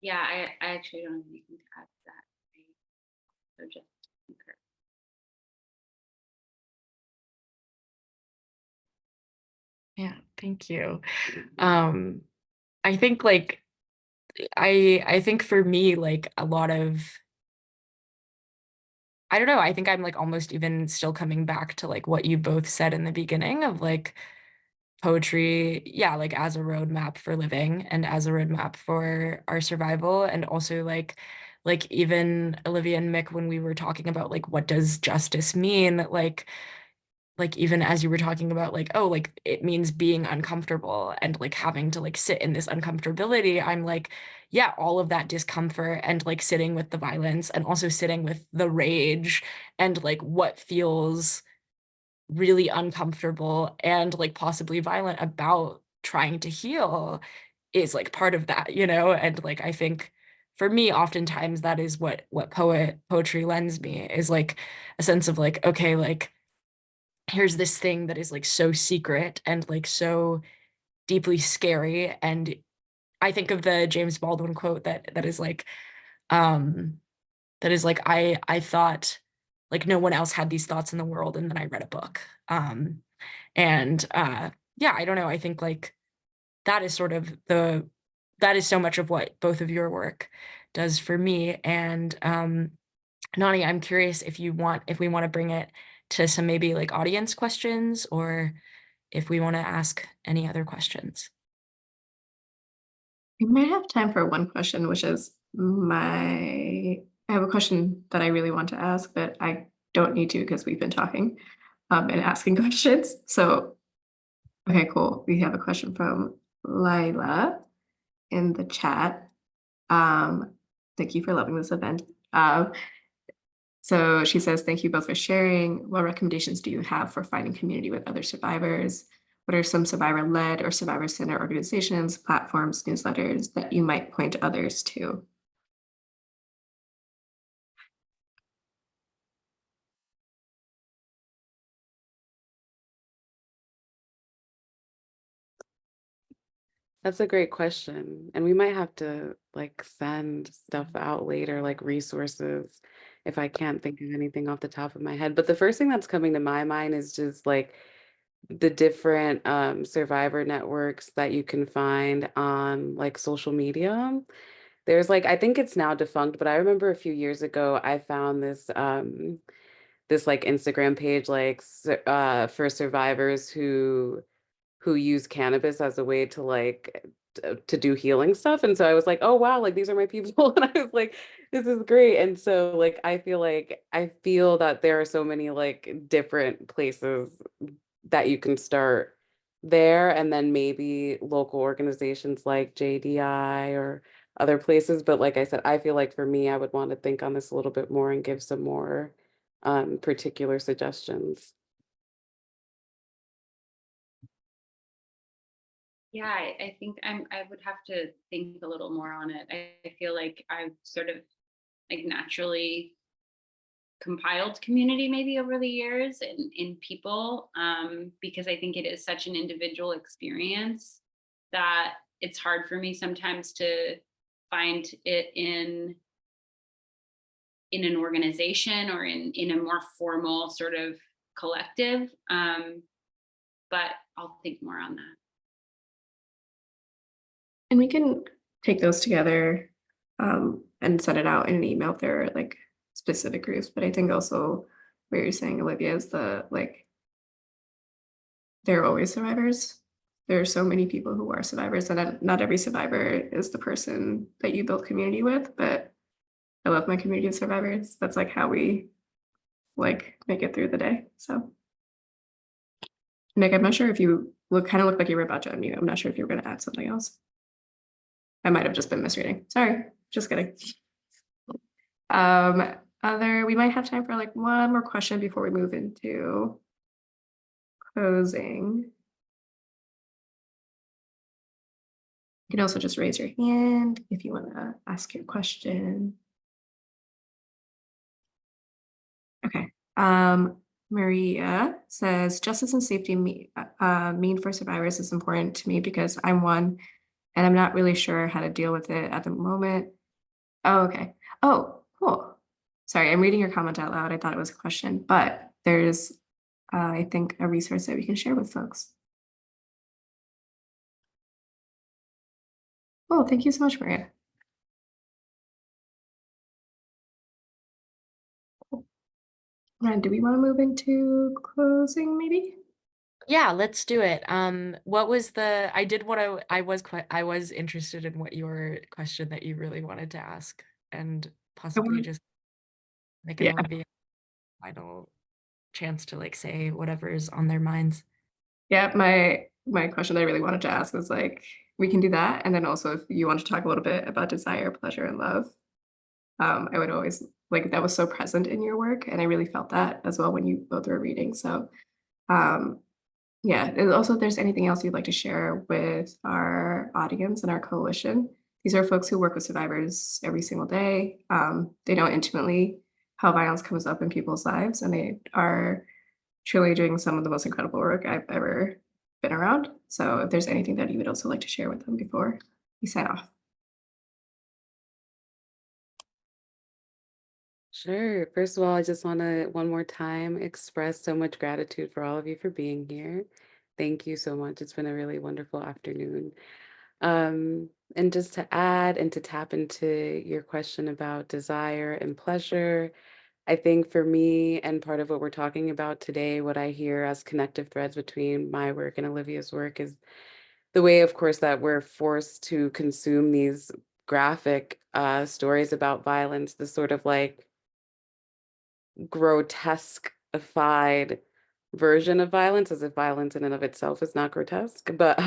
Yeah, I actually don't have anything to add to that. So just concur. Yeah, thank you. Um, I think like I think for me, like a lot of I don't know, I think I'm like almost even still coming back to like what you both said in the beginning of like poetry, yeah, like as a roadmap for living and as a roadmap for our survival. And also like even Olivia and Mick, when we were talking about like what does justice mean, like even as you were talking about like oh like it means being uncomfortable and like having to like sit in this uncomfortability, I'm like yeah, all of that discomfort and like sitting with the violence and also sitting with the rage and like what feels really uncomfortable and like possibly violent about trying to heal is like part of that, you know? And like I think for me oftentimes that is what poetry lends me is like a sense of like okay, like here's this thing that is like so secret and like so deeply scary. And I think of the James Baldwin quote that is like um I thought like no one else had these thoughts in the world and then I read a book. And yeah, I don't know, I think like that is sort of the that is so much of what both of your work does for me. And Nani, I'm curious if we want to bring it to some maybe like audience questions or if we want to ask any other questions. We might have time for one question, which is I have a question that I really want to ask, but I don't need to because we've been talking and asking questions. So, okay, cool. We have a question from Lila in the chat. Um, Thank you for loving this event. So she says, thank you both for sharing. What recommendations do you have for finding community with other survivors? What are some survivor-led or survivor-centered organizations, platforms, newsletters that you might point others to? That's a great question. And we might have to like send stuff out later, like resources, if I can't think of anything off the top of my head. But the first thing that's coming to my mind is just like the different survivor networks that you can find on like social media. There's like, I think it's now defunct, but I remember a few years ago, I found this like Instagram page like for survivors who use cannabis as a way to like to do healing stuff. And so I was like, oh wow, like these are my people. And I was like, this is great. And so like I feel that there are so many like different places that you can start there, and then maybe local organizations like JDI or other places. But like I said, I feel like for me, I would want to think on this a little bit more and give some more particular suggestions. Yeah, I think I would have to think a little more on it. I feel like I've sort of like naturally compiled community maybe over the years in people, because I think it is such an individual experience that it's hard for me sometimes to find it in an organization or in a more formal sort of collective. But I'll think more on that. And we can take those together and send it out in an email if there are like specific groups. But I think also what you're saying, Olivia, is the like there are always survivors. There are so many people who are survivors, and not every survivor is the person that you build community with. But I love my community of survivors. That's like how we like make it through the day. So, Nick, I'm not sure if you look like you were about to unmute. I'm not sure if you were going to add something else. I might have just been misreading. Sorry, just kidding. We might have time for like one more question before we move into closing. You can also just raise your hand if you want to ask your question. Okay. Maria says justice and safety mean for survivors is important to me because I'm one and I'm not really sure how to deal with it at the moment. Oh, okay. Oh, cool. Sorry, I'm reading your comment out loud. I thought it was a question, but there's, I think, a resource that we can share with folks. Oh, thank you so much, Maria. Ryan, do we want to move into closing maybe? Yeah, let's do it. What was the, I did what I was interested in what your question that you really wanted to ask, and possibly just like an Yeah. Olivia final chance to like say whatever is on their minds. Yeah, my question that I really wanted to ask was like, we can do that. And then also if you want to talk a little bit about desire, pleasure, and love. I would always like that was so present in your work. And I really felt that as well when you both were reading. So um yeah, and also if there's anything else you'd like to share with our audience and our coalition. These are folks who work with survivors every single day. They know intimately how violence comes up in people's lives, and they are truly doing some of the most incredible work I've ever been around. So if there's anything that you would also like to share with them before we sign off. Sure. First of all, I just want to one more time express so much gratitude for all of you for being here. Thank you so much. It's been a really wonderful afternoon. And just to add and to tap into your question about desire and pleasure, I think for me, and part of what we're talking about today, what I hear as connective threads between my work and Olivia's work is the way, of course, that we're forced to consume these graphic stories about violence, the sort of like grotesqueified version of violence, as if violence in and of itself is not grotesque, but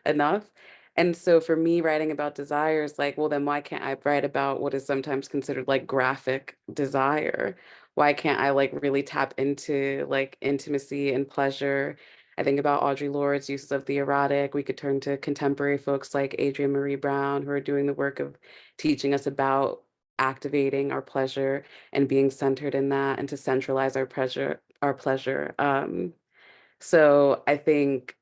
enough. And so for me, writing about desire is like, well, then why can't I write about what is sometimes considered like graphic desire? Why can't I like really tap into like intimacy and pleasure? I think about Audre Lorde's uses of the erotic. We could turn to contemporary folks like Adrienne Marie Brown, who are doing the work of teaching us about activating our pleasure and being centered in that, and to centralize our pleasure. So I think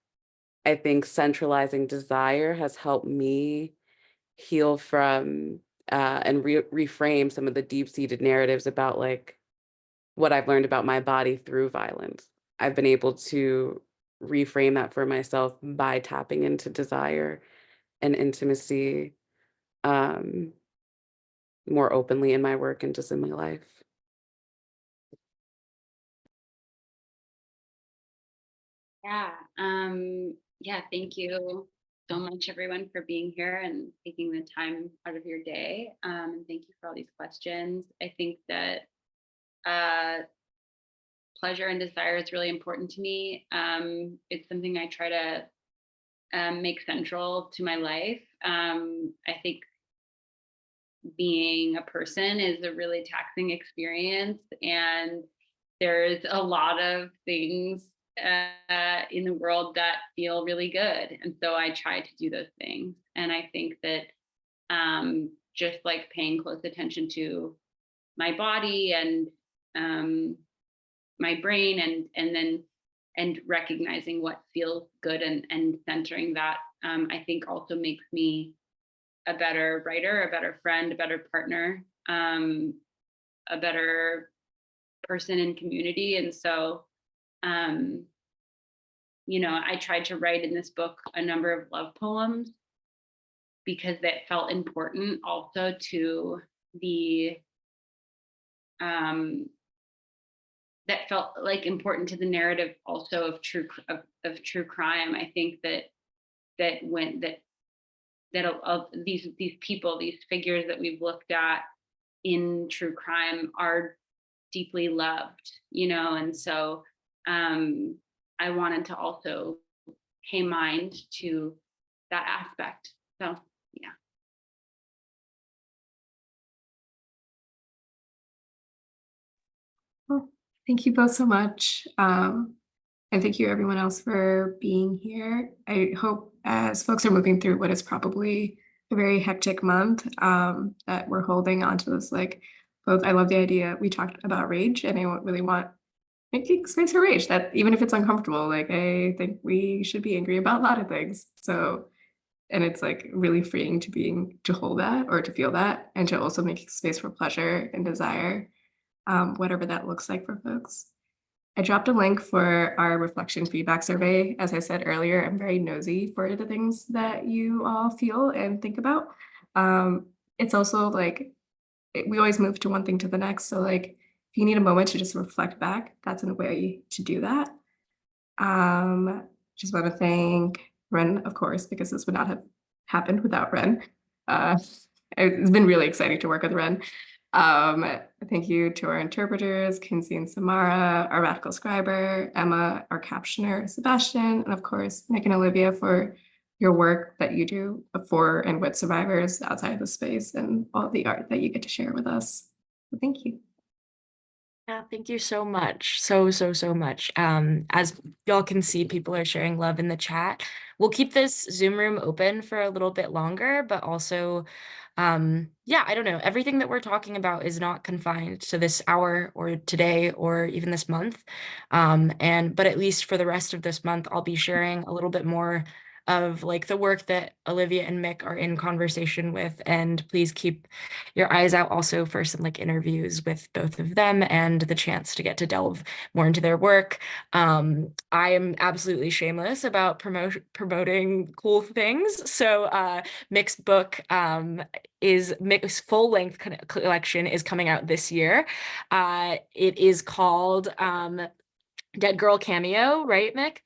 centralizing desire has helped me heal from and reframe some of the deep-seated narratives about like what I've learned about my body through violence. I've been able to reframe that for myself by tapping into desire and intimacy um, more openly in my work and just in my life. Yeah. Yeah, thank you so much everyone for being here and taking the time out of your day. And thank you for all these questions. I think that uh, pleasure and desire is really important to me. It's something I try to make central to my life. I think being a person is a really taxing experience, and there's a lot of things in the world that feel really good, and so I try to do those things. And I think that just like paying close attention to my body and um, my brain, and recognizing what feels good, and centering that, I think also makes me a better writer, a better friend, a better partner, a better person in community. And so, um, I tried to write in this book a number of love poems because that felt important also to the, um, that felt like important to the narrative also of true crime. I think that when that of these people, these figures that we've looked at in true crime are deeply loved, and so I wanted to also pay mind to that aspect. So yeah. Well, thank you both so much. And thank you everyone else for being here. I hope as folks are moving through what is probably a very hectic month, that we're holding on to this, like both, I love the idea we talked about rage, and I really want making space for rage, that even if it's uncomfortable, like I think we should be angry about a lot of things. So And it's like really freeing to hold that or to feel that, and to also make space for pleasure and desire, whatever that looks like for folks. I dropped a link for our reflection feedback survey. As I said earlier, I'm very nosy for the things that you all feel and think about. It's also like we always move to one thing to the next. So like if you need a moment to just reflect back, that's a way to do that. Just want to thank Ren, of course, because this would not have happened without Ren. Uh, it's been really exciting to work with Ren. Thank you to our interpreters, Kinsey and Samara, our radical scriber, Emma, our captioner, Sebastian, and of course, Mick and Olivia for your work that you do for and with survivors outside of the space and all the art that you get to share with us. So thank you. Yeah, thank you so much. So much. As y'all can see, people are sharing love in the chat. We'll keep this Zoom room open for a little bit longer, but also, yeah, I don't know. Everything that we're talking about is not confined to this hour or today or even this month. But at least for the rest of this month, I'll be sharing a little bit more of like the work that Olivia and Mick are in conversation with. And please keep your eyes out also for some like interviews with both of them and the chance to get to delve more into their work. I am absolutely shameless about promoting cool things. So Mick's book is Mick's full-length collection is coming out this year. It is called Dead Girl Cameo, right, Mick?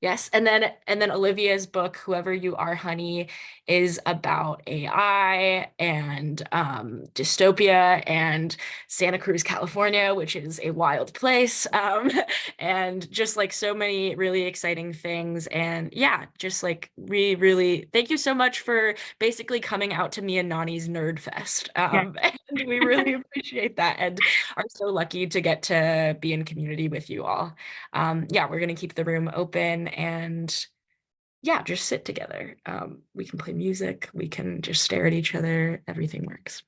Yes, and then Olivia's book, Whoever You Are, Honey, is about AI and dystopia and Santa Cruz, California, which is a wild place, and just like so many really exciting things. And yeah, just like really thank you so much for basically coming out to me and Nani's Nerd Fest. And we really appreciate that and are so lucky to get to be in community with you all. Yeah, we're gonna keep the room open and yeah, just sit together. We can play music, we can just stare at each other, everything works.